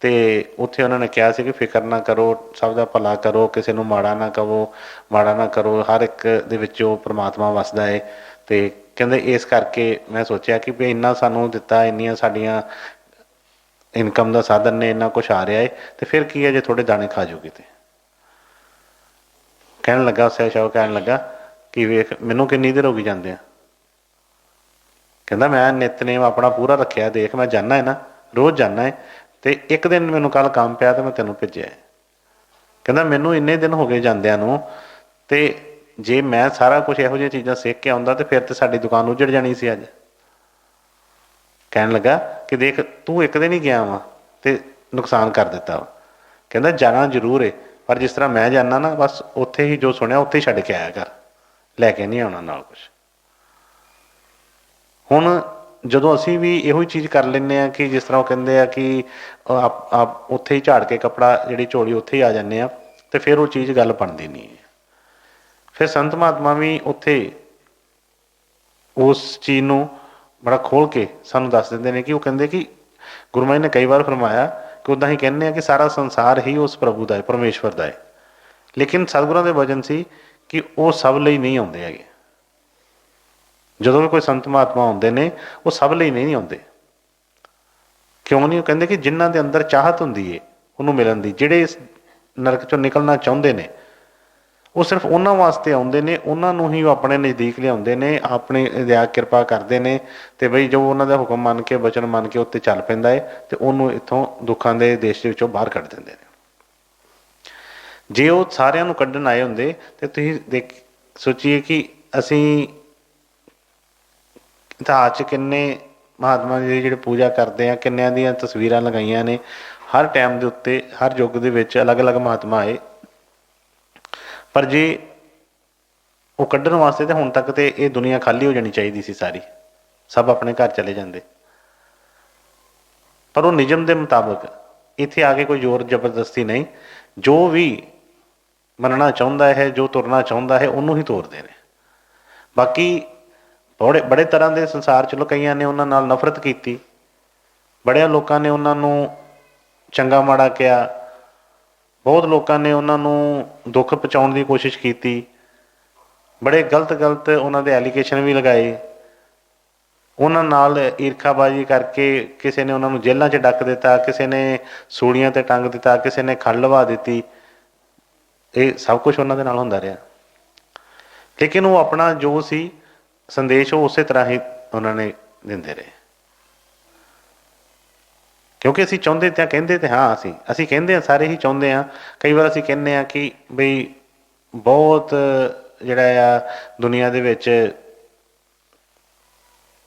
ਤੇ ਉੱਥੇ ਉਹਨਾਂ ਨੇ ਕਿਹਾ ਸੀ ਕਿ ਫਿਕਰ ਨਾ ਕਰੋ, ਸਭ ਦਾ ਭਲਾ ਕਰੋ, ਕਿਸੇ ਨੂੰ ਮਾੜਾ ਨਾ ਕਹੋ, ਮਾੜਾ ਨਾ ਕਰੋ, ਹਰ ਇੱਕ ਦੇ ਵਿੱਚ ਉਹ ਪ੍ਰਮਾਤਮਾ ਵਸਦਾ ਹੈ। ਤੇ ਕਹਿੰਦੇ ਇਸ ਕਰਕੇ ਮੈਂ ਸੋਚਿਆ ਕਿ ਵੀ ਇੰਨਾ ਸਾਨੂੰ ਦਿੱਤਾ, ਇੰਨੀਆਂ ਸਾਡੀਆਂ ਇਨਕਮ ਦਾ ਸਾਧਨ ਨੇ, ਇੰਨਾ ਕੁਛ ਆ ਰਿਹਾ ਹੈ, ਤੇ ਫਿਰ ਕੀ ਹੈ ਜੇ ਥੋੜ੍ਹੇ ਦਾਣੇ ਖਾ ਜਾਊਗੀ? ਤੇ ਕਹਿਣ ਲੱਗਾ ਸ਼ਾਹ ਕਹਿਣ ਲੱਗਾ ਕਿ ਵੇਖ ਮੈਨੂੰ ਕਿੰਨੀ ਦੇਰ ਹੋ ਗਈ ਜਾਂਦੇ ਆ। ਕਹਿੰਦਾ ਮੈਂ ਨਿਤਨੇਮ ਆਪਣਾ ਪੂਰਾ ਰੱਖਿਆ, ਦੇਖ ਮੈਂ ਜਾਂਦਾ ਹੈ ਨਾ, ਰੋਜ਼ ਜਾਂਦਾ ਹੈ, ਤੇ ਇੱਕ ਦਿਨ ਮੈਨੂੰ ਕੱਲ੍ਹ ਕੰਮ ਪਿਆ ਤੇ ਮੈਂ ਤੈਨੂੰ ਭੇਜਿਆ। ਕਹਿੰਦਾ ਮੈਨੂੰ ਇੰਨੇ ਦਿਨ ਹੋ ਗਏ ਜਾਂਦਿਆਂ ਨੂੰ, ਤੇ ਜੇ ਮੈਂ ਸਾਰਾ ਕੁਛ ਇਹੋ ਜਿਹੀਆਂ ਚੀਜ਼ਾਂ ਸਿੱਖ ਕੇ ਆਉਂਦਾ ਤੇ ਫਿਰ ਤੇ ਸਾਡੀ ਦੁਕਾਨ ਉੱਜੜ ਜਾਣੀ ਸੀ ਅੱਜ। ਕਹਿਣ ਲੱਗਾ ਕਿ ਦੇਖ ਤੂੰ ਇੱਕ ਦਿਨ ਹੀ ਗਿਆ ਵਾ ਤੇ ਨੁਕਸਾਨ ਕਰ ਦਿੱਤਾ ਵਾ। ਕਹਿੰਦਾ ਜਾਣਾ ਜ਼ਰੂਰ ਹੈ, ਪਰ ਜਿਸ ਤਰ੍ਹਾਂ ਮੈਂ ਜਾਂਦਾ ਨਾ, ਬਸ ਉੱਥੇ ਹੀ ਜੋ ਸੁਣਿਆ ਉੱਥੇ ਹੀ ਛੱਡ ਕੇ ਆਇਆ ਕਰ, ਲੈ ਕੇ ਨਹੀਂ ਆਉਣਾ ਨਾਲ ਕੁਛ। ਹੁਣ ਜਦੋਂ ਅਸੀਂ ਵੀ ਇਹੋ ਹੀ ਚੀਜ਼ ਕਰ ਲੈਂਦੇ ਹਾਂ ਕਿ ਜਿਸ ਤਰ੍ਹਾਂ ਉਹ ਕਹਿੰਦੇ ਆ ਕਿ ਆਪ ਉੱਥੇ ਹੀ ਝਾੜ ਕੇ ਕੱਪੜਾ ਜਿਹੜੀ ਝੋਲੀ ਉੱਥੇ ਹੀ ਆ ਜਾਂਦੇ ਆ, ਤੇ ਫਿਰ ਉਹ ਚੀਜ਼ ਗੱਲ ਬਣਦੀ ਨਹੀਂ ਹੈ। ਫਿਰ ਸੰਤ ਮਹਾਤਮਾ ਵੀ ਉੱਥੇ ਉਸ ਚੀਜ਼ ਨੂੰ ਬੜਾ ਖੋਲ੍ਹ ਕੇ ਸਾਨੂੰ ਦੱਸ ਦਿੰਦੇ ਨੇ ਕਿ ਉਹ ਕਹਿੰਦੇ ਕਿ ਗੁਰੂ ਮਹਾਰਾਜ ਨੇ ਕਈ ਵਾਰ ਫਰਮਾਇਆ ਕਿ ਉੱਦਾਂ ਹੀ ਕਹਿੰਦੇ ਆ ਕਿ ਸਾਰਾ ਸੰਸਾਰ ਹੀ ਉਸ ਪ੍ਰਭੂ ਦਾ ਹੈ, ਪਰਮੇਸ਼ਵਰ ਦਾ ਹੈ, ਲੇਕਿਨ ਸਤਿਗੁਰਾਂ ਦੇ ਵਚਨ ਸੀ ਕਿ ਉਹ ਸਭ ਲਈ ਨਹੀਂ ਆਉਂਦੇ ਹੈਗੇ। ਜਦੋਂ ਵੀ ਕੋਈ ਸੰਤ ਮਹਾਤਮਾ ਆਉਂਦੇ ਨੇ ਉਹ ਸਭ ਲਈ ਨਹੀਂ ਆਉਂਦੇ। ਕਿਉਂ ਨਹੀਂ? ਉਹ ਕਹਿੰਦੇ ਕਿ ਜਿਨ੍ਹਾਂ ਦੇ ਅੰਦਰ ਚਾਹਤ ਹੁੰਦੀ ਹੈ ਉਹਨੂੰ ਮਿਲਣ ਦੀ, ਜਿਹੜੇ ਇਸ ਨਰਕ 'ਚੋਂ ਨਿਕਲਣਾ ਚਾਹੁੰਦੇ ਨੇ, ਉਹ ਸਿਰਫ ਉਹਨਾਂ ਵਾਸਤੇ ਆਉਂਦੇ ਨੇ, ਉਹਨਾਂ ਨੂੰ ਹੀ ਉਹ ਆਪਣੇ ਨਜ਼ਦੀਕ ਲਿਆਉਂਦੇ ਨੇ, ਆਪਣੀ ਦਇਆ ਕਿਰਪਾ ਕਰਦੇ ਨੇ, ਤੇ ਬਈ ਜੋ ਉਹਨਾਂ ਦਾ ਹੁਕਮ ਮੰਨ ਕੇ, ਵਚਨ ਮੰਨ ਕੇ ਉੱਤੇ ਚੱਲ ਪੈਂਦਾ ਹੈ, ਤੇ ਉਹਨੂੰ ਇੱਥੋਂ ਦੁੱਖਾਂ ਦੇ ਦੇਸ਼ ਦੇ ਵਿੱਚੋਂ ਬਾਹਰ ਕੱਢ ਦਿੰਦੇ ਨੇ। ਜੇ ਉਹ ਸਾਰਿਆਂ ਨੂੰ ਕੱਢਣ ਆਏ ਹੁੰਦੇ ਤੇ ਤੁਸੀਂ ਸੋਚੀਏ ਕਿ ਅਸੀਂ ਇਤਿਹਾਸ 'ਚ ਕਿੰਨੇ ਮਹਾਤਮਾ ਜੀ ਦੀ ਜਿਹੜੇ ਪੂਜਾ ਕਰਦੇ ਆ, ਕਿੰਨਿਆਂ ਦੀਆਂ ਤਸਵੀਰਾਂ ਲਗਾਈਆਂ ਨੇ, ਹਰ ਟਾਈਮ ਦੇ ਉੱਤੇ, ਹਰ ਯੁੱਗ ਦੇ ਵਿੱਚ ਅਲੱਗ ਅਲੱਗ ਮਹਾਤਮਾ ਆਏ, ਪਰ ਜੇ ਉਹ ਕੱਢਣ ਵਾਸਤੇ ਤਾਂ ਹੁਣ ਤੱਕ ਤੇ ਇਹ ਦੁਨੀਆ ਖਾਲੀ ਹੋ ਜਾਣੀ ਚਾਹੀਦੀ ਸੀ ਸਾਰੀ, ਸਭ ਆਪਣੇ ਘਰ ਚਲੇ ਜਾਂਦੇ। ਪਰ ਉਹ ਨਿਯਮ ਦੇ ਮੁਤਾਬਕ ਇੱਥੇ ਆ ਕੇ ਕੋਈ ਜ਼ੋਰ ਜ਼ਬਰਦਸਤੀ ਨਹੀਂ, ਜੋ ਵੀ ਮੰਨਣਾ ਚਾਹੁੰਦਾ ਹੈ, ਜੋ ਤੁਰਨਾ ਚਾਹੁੰਦਾ ਹੈ, ਉਹਨੂੰ ਹੀ ਤੋਰਦੇ ਨੇ। ਬਾਕੀ ਬੜੇ ਤਰ੍ਹਾਂ ਦੇ ਸੰਸਾਰ, ਚਲੋ ਕਈਆਂ ਨੇ ਉਹਨਾਂ ਨਾਲ ਨਫ਼ਰਤ ਕੀਤੀ, ਬੜਿਆਂ ਲੋਕਾਂ ਨੇ ਉਹਨਾਂ ਨੂੰ ਚੰਗਾ ਮਾੜਾ ਕਿਹਾ, ਬਹੁਤ ਲੋਕਾਂ ਨੇ ਉਹਨਾਂ ਨੂੰ ਦੁੱਖ ਪਹੁੰਚਾਉਣ ਦੀ ਕੋਸ਼ਿਸ਼ ਕੀਤੀ, ਬੜੇ ਗਲਤ ਉਹਨਾਂ ਦੇ ਐਲੀਗੇਸ਼ਨ ਵੀ ਲਗਾਏ, ਉਹਨਾਂ ਨਾਲ ਈਰਖਾਬਾਜ਼ੀ ਕਰਕੇ ਕਿਸੇ ਨੇ ਉਹਨਾਂ ਨੂੰ ਜੇਲ੍ਹਾਂ 'ਚ ਡੱਕ ਦਿੱਤਾ, ਕਿਸੇ ਨੇ ਸੂਲੀਆਂ 'ਤੇ ਟੰਗ ਦਿੱਤਾ, ਕਿਸੇ ਨੇ ਖੱਲ ਲਵਾ ਦਿੱਤੀ। ਇਹ ਸਭ ਕੁਛ ਉਹਨਾਂ ਦੇ ਨਾਲ ਹੁੰਦਾ ਰਿਹਾ, ਲੇਕਿਨ ਉਹ ਆਪਣਾ ਜੋ ਸੀ ਸੰਦੇਸ਼ ਉਹ ਉਸੇ ਤਰ੍ਹਾਂ ਹੀ ਉਹਨਾਂ ਨੇ ਦਿੰਦੇ ਰਹੇ। ਕਿਉਂਕਿ ਅਸੀਂ ਚਾਹੁੰਦੇ ਤਾਂ ਕਹਿੰਦੇ ਤੇ ਹਾਂ, ਅਸੀਂ ਕਹਿੰਦੇ ਹਾਂ, ਸਾਰੇ ਹੀ ਚਾਹੁੰਦੇ ਹਾਂ। ਕਈ ਵਾਰ ਅਸੀਂ ਕਹਿੰਦੇ ਹਾਂ ਕਿ ਬਈ ਬਹੁਤ ਜਿਹੜਾ ਆ ਦੁਨੀਆ ਦੇ ਵਿੱਚ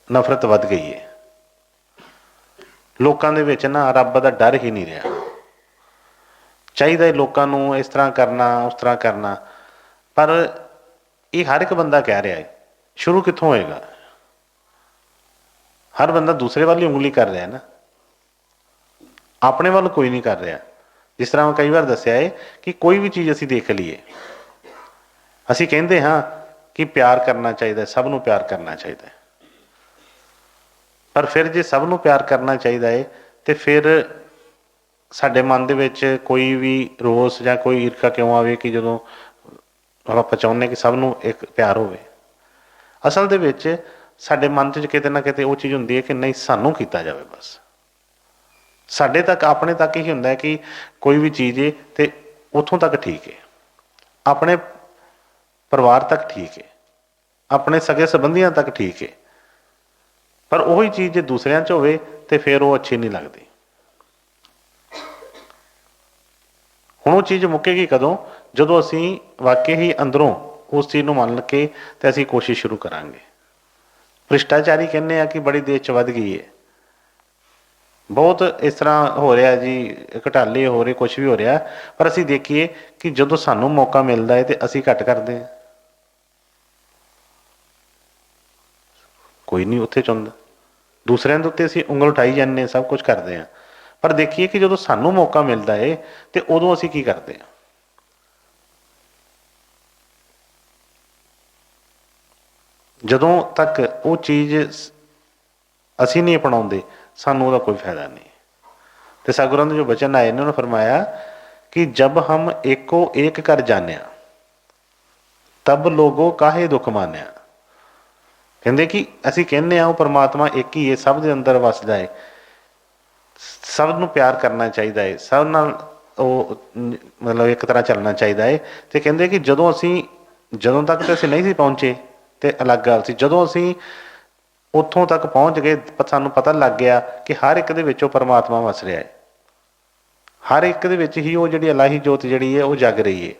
ਨਫ਼ਰਤ ਵੱਧ ਗਈ ਹੈ, ਲੋਕਾਂ ਦੇ ਵਿੱਚ ਨਾ ਰੱਬ ਦਾ ਡਰ ਹੀ ਨਹੀਂ ਰਿਹਾ। ਚਾਹੀਦਾ ਲੋਕਾਂ ਨੂੰ ਇਸ ਤਰ੍ਹਾਂ ਕਰਨਾ, ਉਸ ਤਰ੍ਹਾਂ ਕਰਨਾ, ਪਰ ਇਹ ਹਰ ਇੱਕ ਬੰਦਾ ਕਹਿ ਰਿਹਾ ਹੈ। ਸ਼ੁਰੂ ਕਿੱਥੋਂ ਹੋਏਗਾ? ਹਰ ਬੰਦਾ ਦੂਸਰੇ ਵੱਲ ਹੀ ਉਂਗਲੀ ਕਰ ਰਿਹਾ ਨਾ, ਆਪਣੇ ਵੱਲ ਕੋਈ ਨਹੀਂ ਕਰ ਰਿਹਾ। ਜਿਸ ਤਰ੍ਹਾਂ ਮੈਂ ਕਈ ਵਾਰ ਦੱਸਿਆ ਹੈ ਕਿ ਕੋਈ ਵੀ ਚੀਜ਼ ਅਸੀਂ ਦੇਖ ਲਈਏ, ਅਸੀਂ ਕਹਿੰਦੇ ਹਾਂ ਕਿ ਪਿਆਰ ਕਰਨਾ ਚਾਹੀਦਾ, ਸਭ ਨੂੰ ਪਿਆਰ ਕਰਨਾ ਚਾਹੀਦਾ, ਪਰ ਫਿਰ ਜੇ ਸਭ ਨੂੰ ਪਿਆਰ ਕਰਨਾ ਚਾਹੀਦਾ ਹੈ ਤੇ ਫਿਰ ਸਾਡੇ ਮਨ ਦੇ ਵਿੱਚ ਕੋਈ ਵੀ ਰੋਸ ਜਾਂ ਕੋਈ ਈਰਖਾ ਕਿਉਂ ਆਵੇ ਕਿ ਜਦੋਂ ਆਪਾਂ ਚਾਹੁੰਦੇ ਕਿ ਸਭ ਨੂੰ ਇੱਕ ਪਿਆਰ ਹੋਵੇ? ਅਸਲ ਦੇ ਵਿੱਚ ਸਾਡੇ ਮਨ 'ਚ ਕਿਤੇ ਨਾ ਕਿਤੇ ਉਹ ਚੀਜ਼ ਹੁੰਦੀ ਹੈ ਕਿ ਨਹੀਂ, ਸਾਨੂੰ ਕੀਤਾ ਜਾਵੇ, ਬਸ ਸਾਡੇ ਤੱਕ ਆਪਣੇ ਤੱਕ ਹੀ ਹੁੰਦਾ ਹੈ ਕਿ ਕੋਈ ਵੀ ਚੀਜ਼ ਹੈ ਤੇ ਉੱਥੋਂ ਤੱਕ ਠੀਕ ਹੈ, ਆਪਣੇ ਪਰਿਵਾਰ ਤੱਕ ਠੀਕ ਹੈ, ਆਪਣੇ ਸਗੇ ਸੰਬੰਧੀਆਂ ਤੱਕ ਠੀਕ ਹੈ, ਪਰ ਉਹੀ ਚੀਜ਼ ਜੇ ਦੂਸਰਿਆਂ 'ਚ ਹੋਵੇ ਤੇ ਫਿਰ ਉਹ ਅੱਛੀ ਨਹੀਂ ਲੱਗਦੀ। ਹੁਣ ਉਹ ਚੀਜ਼ ਮੁੱਕੇਗੀ ਕਦੋਂ? ਜਦੋਂ ਅਸੀਂ ਵਾਕਈ ਹੀ ਅੰਦਰੋਂ ਉਸ ਚੀਜ਼ ਨੂੰ ਮੰਨ ਕੇ ਤੇ ਅਸੀਂ ਕੋਸ਼ਿਸ਼ ਸ਼ੁਰੂ ਕਰਾਂਗੇ। ਭ੍ਰਿਸ਼ਟਾਚਾਰੀ ਕਹਿੰਦੇ ਆ ਕਿ ਬੜੀ ਦੇਸ਼ 'ਚ ਵੱਧ ਗਈ ਹੈ, ਬਹੁਤ ਇਸ ਤਰ੍ਹਾਂ ਹੋ ਰਿਹਾ ਜੀ, ਘੁਟਾਲੇ ਹੋ ਰਹੇ, ਕੁਛ ਵੀ ਹੋ ਰਿਹਾ, ਪਰ ਅਸੀਂ ਦੇਖੀਏ ਕਿ ਜਦੋਂ ਸਾਨੂੰ ਮੌਕਾ ਮਿਲਦਾ ਹੈ ਤੇ ਅਸੀਂ ਘੱਟ ਕਰਦੇ ਹਾਂ। ਕੋਈ ਨਹੀਂ ਉੱਥੇ ਚੁੰਦਾ, ਦੂਸਰਿਆਂ ਦੇ ਉੱਤੇ ਅਸੀਂ ਉਂਗਲ ਉਠਾਈ ਜਾਂਦੇ ਹਾਂ, ਸਭ ਕੁਝ ਕਰਦੇ ਹਾਂ, ਪਰ ਦੇਖੀਏ ਕਿ ਜਦੋਂ ਸਾਨੂੰ ਮੌਕਾ ਮਿਲਦਾ ਹੈ ਤੇ ਉਦੋਂ ਅਸੀਂ ਕੀ ਕਰਦੇ ਹਾਂ। ਜਦੋਂ ਤੱਕ ਉਹ ਚੀਜ਼ ਅਸੀਂ ਨਹੀਂ ਅਪਣਾਉਂਦੇ ਸਾਨੂੰ ਉਹਦਾ ਕੋਈ ਫਾਇਦਾ ਨਹੀਂ। ਤੇ ਸਤਿਗੁਰਾਂ ਦੇ ਜੋ ਬਚਨ ਆਏ ਨੇ, ਉਹਨੇ ਫਰਮਾਇਆ ਕਿ ਜਬ ਹਮ ਏਕੋ ਏਕ ਕਰ ਜਾਣਿਆ ਤਬ ਲੋਗੋ ਕਾਹੇ ਦੁੱਖ ਮਾਨਿਆ। ਕਹਿੰਦੇ ਕਿ ਅਸੀਂ ਕਹਿੰਦੇ ਹਾਂ ਉਹ ਪਰਮਾਤਮਾ ਇੱਕ ਹੀ ਹੈ, ਸਭ ਦੇ ਅੰਦਰ ਵਸਦਾ ਹੈ, ਸਭ ਨੂੰ ਪਿਆਰ ਕਰਨਾ ਚਾਹੀਦਾ ਹੈ, ਸਭ ਨਾਲ ਉਹ ਮਤਲਬ ਇੱਕ ਤਰ੍ਹਾਂ ਚੱਲਣਾ ਚਾਹੀਦਾ ਹੈ। ਤੇ ਕਹਿੰਦੇ ਕਿ ਜਦੋਂ ਤੱਕ ਤਾਂ ਅਸੀਂ ਨਹੀਂ ਸੀ ਪਹੁੰਚੇ ਤੇ ਅਲੱਗ ਗੱਲ ਸੀ, ਜਦੋਂ ਅਸੀਂ ਉੱਥੋਂ ਤੱਕ ਪਹੁੰਚ ਗਏ ਸਾਨੂੰ ਪਤਾ ਲੱਗ ਗਿਆ ਕਿ ਹਰ ਇੱਕ ਦੇ ਵਿੱਚ ਉਹ ਪਰਮਾਤਮਾ ਵਸ ਰਿਹਾ ਹੈ, ਹਰ ਇੱਕ ਦੇ ਵਿੱਚ ਹੀ ਉਹ ਜਿਹੜੀ ਇਲਾਹੀ ਜੋਤ ਜਿਹੜੀ ਹੈ ਉਹ ਜਗ ਰਹੀ ਹੈ।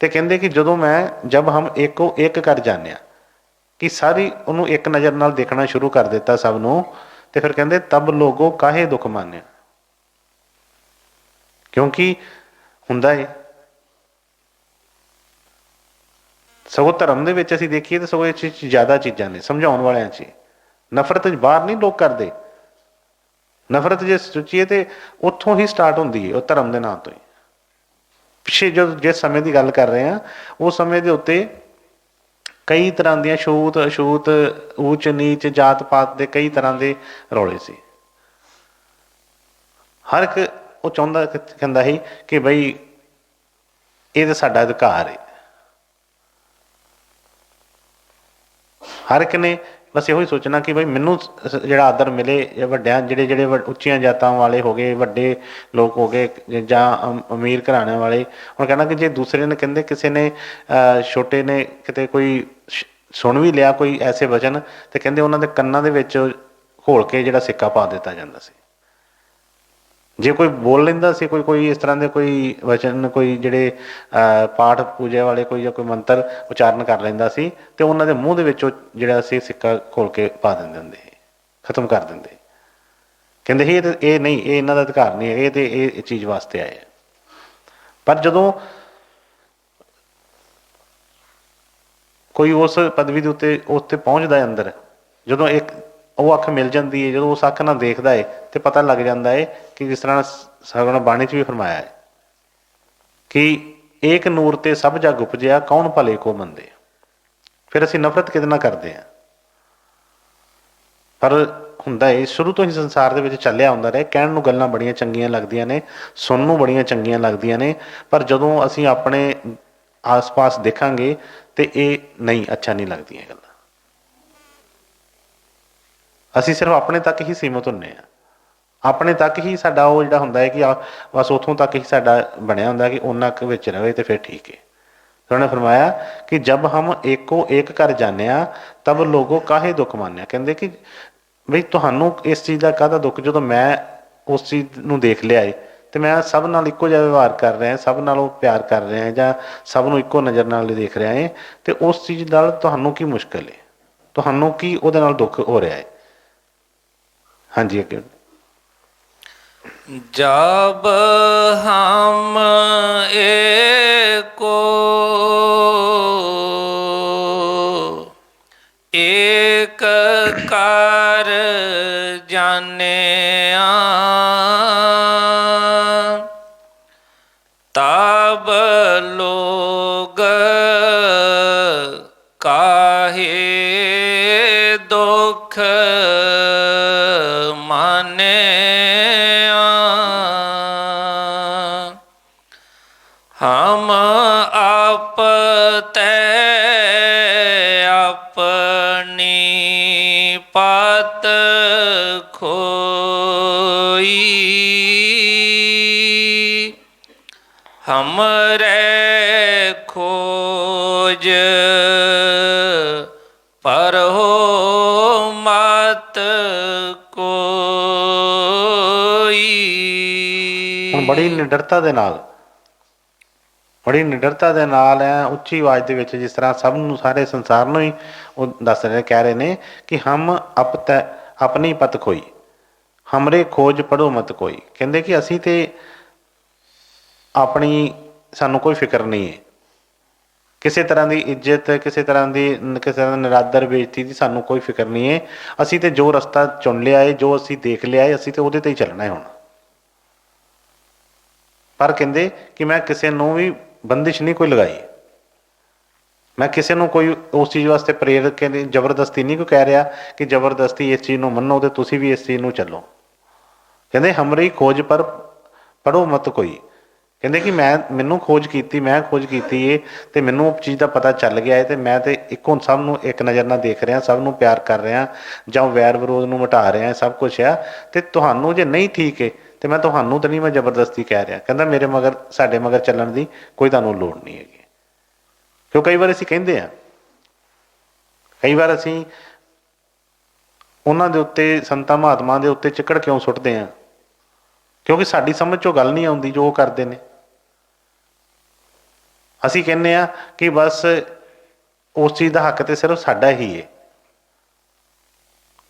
ਤੇ ਕਹਿੰਦੇ ਕਿ ਜਦੋਂ ਜਬ ਹਮ ਏਕੋ ਇੱਕ ਕਰ ਜਾਣਿਆ, ਕਿ ਸਾਰੀ ਉਹਨੂੰ ਇੱਕ ਨਜ਼ਰ ਨਾਲ ਦੇਖਣਾ ਸ਼ੁਰੂ ਕਰ ਦਿੱਤਾ ਸਭ ਨੂੰ, ਤੇ ਫਿਰ ਕਹਿੰਦੇ ਤਬ ਲੋਗੋ ਕਾਹੇ ਦੁੱਖ ਮਾਨਿਆ। ਕਿਉਂਕਿ ਹੁੰਦਾ ਹੈ ਸਗੋਂ ਧਰਮ ਦੇ ਵਿੱਚ ਅਸੀਂ ਦੇਖੀਏ ਤਾਂ ਸਗੋਂ ਇਹ 'ਚ ਜ਼ਿਆਦਾ ਚੀਜ਼ਾਂ ਨੇ ਸਮਝਾਉਣ ਵਾਲਿਆਂ 'ਚ। ਨਫ਼ਰਤ ਬਾਹਰ ਨਹੀਂ ਲੋਕ ਕਰਦੇ, ਨਫ਼ਰਤ ਜੇ ਸੋਚੀਏ ਤੇ ਉੱਥੋਂ ਹੀ ਸਟਾਰਟ ਹੁੰਦੀ ਹੈ, ਉਹ ਧਰਮ ਦੇ ਨਾਂ ਤੋਂ ਹੀ। ਪਿੱਛੇ ਜਦੋਂ ਜਿਸ ਸਮੇਂ ਦੀ ਗੱਲ ਕਰ ਰਹੇ ਹਾਂ ਉਸ ਸਮੇਂ ਦੇ ਉੱਤੇ ਕਈ ਤਰ੍ਹਾਂ ਦੀਆਂ ਛੂਤ ਅਛੂਤ, ਊਚ ਨੀਚ, ਜਾਤ ਪਾਤ ਦੇ ਕਈ ਤਰ੍ਹਾਂ ਦੇ ਰੌਲੇ ਸੀ। ਹਰ ਇੱਕ ਉਹ ਕਹਿੰਦਾ ਸੀ ਕਿ ਬਈ ਇਹ ਤਾਂ ਸਾਡਾ ਅਧਿਕਾਰ ਹੈ। ਹਰ ਇੱਕ ਨੇ ਬਸ ਇਹੋ ਹੀ ਸੋਚਣਾ ਕਿ ਬਈ ਮੈਨੂੰ ਜਿਹੜਾ ਆਦਰ ਮਿਲੇ, ਜਾਂ ਵੱਡਿਆਂ ਜਿਹੜੇ ਉੱਚੀਆਂ ਜਾਤਾਂ ਵਾਲੇ ਹੋ ਗਏ, ਵੱਡੇ ਲੋਕ ਹੋ ਗਏ ਜਾਂ ਅਮੀਰ ਘਰਾਣਿਆਂ ਵਾਲੇ, ਹੁਣ ਕਹਿਣਾ ਕਿ ਜੇ ਦੂਸਰੇ ਨੇ ਕਹਿੰਦੇ ਕਿਸੇ ਨੇ ਛੋਟੇ ਨੇ ਕਿਤੇ ਕੋਈ ਸੁਣ ਵੀ ਲਿਆ ਕੋਈ ਐਸੇ ਵਚਨ, ਤੇ ਕਹਿੰਦੇ ਉਹਨਾਂ ਦੇ ਕੰਨਾਂ ਦੇ ਵਿੱਚ ਘੋਲ ਕੇ ਜਿਹੜਾ ਸਿੱਕਾ ਪਾ ਦਿੱਤਾ ਜਾਂਦਾ ਸੀ। ਜੇ ਕੋਈ ਬੋਲ ਲੈਂਦਾ ਸੀ ਕੋਈ ਇਸ ਤਰ੍ਹਾਂ ਦੇ ਕੋਈ ਵਚਨ, ਕੋਈ ਜਿਹੜੇ ਪਾਠ ਪੂਜਾ ਵਾਲੇ ਕੋਈ ਜਾਂ ਕੋਈ ਮੰਤਰ ਉਚਾਰਨ ਕਰ ਲੈਂਦਾ ਸੀ, ਤੇ ਉਹਨਾਂ ਦੇ ਮੂੰਹ ਦੇ ਵਿੱਚ ਉਹ ਜਿਹੜਾ ਸੀ ਸਿੱਕਾ ਘੋਲ ਕੇ ਪਾ ਦਿੰਦੇ ਹੁੰਦੇ ਸੀ, ਖਤਮ ਕਰ ਦਿੰਦੇ। ਕਹਿੰਦੇ ਸੀ ਇਹ ਨਹੀਂ, ਇਹ ਇਹਨਾਂ ਦਾ ਅਧਿਕਾਰ ਨਹੀਂ ਹੈ, ਇਹ ਤੇ ਇਹ ਚੀਜ਼ ਵਾਸਤੇ ਆਏ ਆ। ਪਰ ਜਦੋਂ ਕੋਈ ਉਸ ਪਦਵੀ ਦੇ ਉੱਤੇ ਪਹੁੰਚਦਾ ਅੰਦਰ, ਜਦੋਂ ਉਹ ਅੱਖ ਮਿਲ ਜਾਂਦੀ ਹੈ, ਜਦੋਂ ਉਸ ਅੱਖ ਨਾਲ ਦੇਖਦਾ ਹੈ ਤੇ ਪਤਾ ਲੱਗ ਜਾਂਦਾ ਹੈ ਕਿ ਜਿਸ ਤਰ੍ਹਾਂ ਸਤਿਗੁਰਾਂ ਬਾਣੀ 'ਚ ਵੀ ਫਰਮਾਇਆ ਹੈ ਕਿ ਏਕ ਨੂਰ ਤੇ ਸਭ ਜਗ ਉਪਜਿਆ ਕੌਣ ਭਲੇ ਕੋ ਮੰਦੇ। ਫਿਰ ਅਸੀਂ ਨਫ਼ਰਤ ਕਿਹਦੇ ਨਾਲ ਕਰਦੇ ਹਾਂ? ਪਰ ਹੁੰਦਾ ਹੈ ਸ਼ੁਰੂ ਤੋਂ ਹੀ ਸੰਸਾਰ ਦੇ ਵਿੱਚ ਚੱਲਿਆ ਹੁੰਦਾ ਰਿਹਾ, ਕਹਿਣ ਨੂੰ ਗੱਲਾਂ ਬੜੀਆਂ ਚੰਗੀਆਂ ਲੱਗਦੀਆਂ ਨੇ, ਸੁਣਨ ਨੂੰ ਬੜੀਆਂ ਚੰਗੀਆਂ ਲੱਗਦੀਆਂ ਨੇ, ਪਰ ਜਦੋਂ ਅਸੀਂ ਆਪਣੇ ਆਸ ਪਾਸ ਦੇਖਾਂਗੇ ਤੇ ਇਹ ਨਹੀਂ ਅੱਛਾ ਨਹੀਂ ਲੱਗਦੀਆਂ ਗੱਲਾਂ। ਅਸੀਂ ਸਿਰਫ ਆਪਣੇ ਤੱਕ ਹੀ ਸੀਮਤ ਹੁੰਦੇ ਹਾਂ, ਆਪਣੇ ਤੱਕ ਹੀ ਸਾਡਾ ਉਹ ਜਿਹੜਾ ਹੁੰਦਾ ਹੈ ਕਿ ਬਸ ਉੱਥੋਂ ਤੱਕ ਹੀ ਸਾਡਾ ਬਣਿਆ ਹੁੰਦਾ ਕਿ ਉਹਨਾਂ ਕੁ ਵਿੱਚ ਰਵੇ ਤੇ ਫਿਰ ਠੀਕ ਹੈ। ਉਹਨੇ ਫਰਮਾਇਆ ਕਿ ਜਬ ਹਮ ਏਕੋ ਏਕ ਕਰ ਜਾਣਿਆ ਤਬ ਲੋਗੋ ਕਾਹੇ ਦੁੱਖ ਮਾਨਿਆ। ਕਹਿੰਦੇ ਕਿ ਬਈ ਤੁਹਾਨੂੰ ਇਸ ਚੀਜ਼ ਦਾ ਕਾਹਦਾ ਦੁੱਖ, ਜਦੋਂ ਮੈਂ ਉਸ ਚੀਜ਼ ਨੂੰ ਦੇਖ ਲਿਆ ਹੈ ਤੇ ਮੈਂ ਸਭ ਨਾਲ ਇੱਕੋ ਜਿਹਾ ਵਿਵਹਾਰ ਕਰ ਰਿਹਾ, ਸਭ ਨਾਲ ਉਹ ਪਿਆਰ ਕਰ ਰਿਹਾ ਜਾਂ ਸਭ ਨੂੰ ਇੱਕੋ ਨਜ਼ਰ ਨਾਲ ਦੇਖ ਰਿਹਾ ਹੈ, ਤੇ ਉਸ ਚੀਜ਼ ਨਾਲ ਤੁਹਾਨੂੰ ਕੀ ਮੁਸ਼ਕਿਲ ਹੈ, ਤੁਹਾਨੂੰ ਕੀ ਉਹਦੇ ਨਾਲ ਦੁੱਖ ਹੋ ਰਿਹਾ ਹੈ? ਹਾਂਜੀ ਅੱਗੇ। जब हम एको एक कर जानिया तब लोग काहे दुख माने। हम आप तै अपनी पत खोई हमरे खोज पर हो मत कोई। ਹੁਣ ਬੜੀ ਨਿਡਰਤਾ ਦੇ ਨਾਲ, ਬੜੀ ਨਿਡਰਤਾ ਦੇ ਨਾਲ ਐ ਉੱਚੀ ਆਵਾਜ਼ ਦੇ ਵਿੱਚ, ਜਿਸ ਤਰ੍ਹਾਂ ਸਭ ਨੂੰ, ਸਾਰੇ ਸੰਸਾਰ ਨੂੰ ਹੀ ਉਹ ਦੱਸ ਰਹੇ, ਕਹਿ ਰਹੇ ਨੇ ਕਿ ਹਮ ਅਪ ਤੈ ਆਪਣੀ ਪਤ ਖੋਈ, ਹਮਰੇ ਖੋਜ ਪੜੋ ਮਤ ਕੋਈ। ਕਹਿੰਦੇ ਕਿ ਅਸੀਂ ਤੇ ਆਪਣੀ, ਸਾਨੂੰ ਕੋਈ ਫਿਕਰ ਨਹੀਂ ਹੈ, ਕਿਸੇ ਤਰ੍ਹਾਂ ਦੀ ਇੱਜ਼ਤ, ਕਿਸੇ ਤਰ੍ਹਾਂ ਦਾ ਨਿਰਾਦਰ, ਬੇਇੱਜ਼ਤੀ ਦੀ ਸਾਨੂੰ ਕੋਈ ਫਿਕਰ ਨਹੀਂ ਹੈ। ਅਸੀਂ ਤੇ ਜੋ ਰਸਤਾ ਚੁਣ ਲਿਆ ਹੈ, ਜੋ ਅਸੀਂ ਦੇਖ ਲਿਆ ਹੈ, ਅਸੀਂ ਤੇ ਉਹਦੇ ਤੇ ਹੀ ਚੱਲਣਾ ਹੈ ਹੁਣ। ਪਰ ਕਹਿੰਦੇ ਕਿ ਮੈਂ ਕਿਸੇ ਨੂੰ ਵੀ ਬੰਦਿਸ਼ ਨਹੀਂ ਕੋਈ ਲਗਾਈ, ਮੈਂ ਕਿਸੇ ਨੂੰ ਕੋਈ ਉਸ ਚੀਜ਼ ਵਾਸਤੇ ਪ੍ਰੇਰਿਤ, ਕਹਿੰਦੇ ਜ਼ਬਰਦਸਤੀ ਨਹੀਂ ਕੋਈ ਕਹਿ ਰਿਹਾ ਕਿ ਜ਼ਬਰਦਸਤੀ ਇਸ ਚੀਜ਼ ਨੂੰ ਮੰਨੋ ਤੇ ਤੁਸੀਂ ਵੀ ਇਸ ਚੀਜ਼ ਨੂੰ ਚੱਲੋ। ਕਹਿੰਦੇ ਹਮਰੀ ਖੋਜ ਪਰ ਪੜੋ ਮਤ ਕੋਈ। ਕਹਿੰਦੇ ਕਿ ਮੈਨੂੰ ਖੋਜ ਕੀਤੀ, ਮੈਂ ਖੋਜ ਕੀਤੀ ਏ ਤੇ ਮੈਨੂੰ ਉਹ ਚੀਜ਼ ਦਾ ਪਤਾ ਚੱਲ ਗਿਆ ਹੈ, ਤੇ ਮੈਂ ਤੇ ਇੱਕੋ ਸਭ ਨੂੰ ਇੱਕ ਨਜ਼ਰ ਨਾਲ ਦੇਖ ਰਿਹਾ, ਸਭ ਨੂੰ ਪਿਆਰ ਕਰ ਰਿਹਾ, ਜਾਂ ਵੈਰ ਵਿਰੋਧ ਨੂੰ ਮਿਟਾ ਰਿਹਾ, ਸਭ ਕੁਛ ਆ। ਤੇ ਤੁਹਾਨੂੰ ਜੇ ਨਹੀਂ ਠੀਕ ਹੈ ਤੇ ਮੈਂ ਤੁਹਾਨੂੰ ਤਾਂ ਨਹੀਂ ਮੈਂ ਜ਼ਬਰਦਸਤੀ ਕਹਿ ਰਿਹਾ। ਕਹਿੰਦਾ ਮੇਰੇ ਮਗਰ, ਸਾਡੇ ਮਗਰ ਚੱਲਣ ਦੀ ਕੋਈ ਤੁਹਾਨੂੰ ਲੋੜ ਨਹੀਂ ਹੈਗੀ। ਕਿਉਂ ਕਈ ਵਾਰ ਅਸੀਂ ਕਹਿੰਦੇ ਹਾਂ, ਕਈ ਵਾਰ ਅਸੀਂ ਉਹਨਾਂ ਦੇ ਉੱਤੇ, ਸੰਤਾਂ ਮਹਾਤਮਾ ਦੇ ਉੱਤੇ ਚਿੱਕੜ ਕਿਉਂ ਸੁੱਟਦੇ ਹਾਂ? ਕਿਉਂਕਿ ਸਾਡੀ ਸਮਝ 'ਚੋਂ ਗੱਲ ਨਹੀਂ ਆਉਂਦੀ ਜੋ ਉਹ ਕਰਦੇ ਨੇ। ਅਸੀਂ ਕਹਿੰਦੇ ਹਾਂ ਕਿ ਬਸ ਉਸ ਚੀਜ਼ ਦਾ ਹੱਕ ਤੇ ਸਿਰਫ ਸਾਡਾ ਹੀ ਹੈ।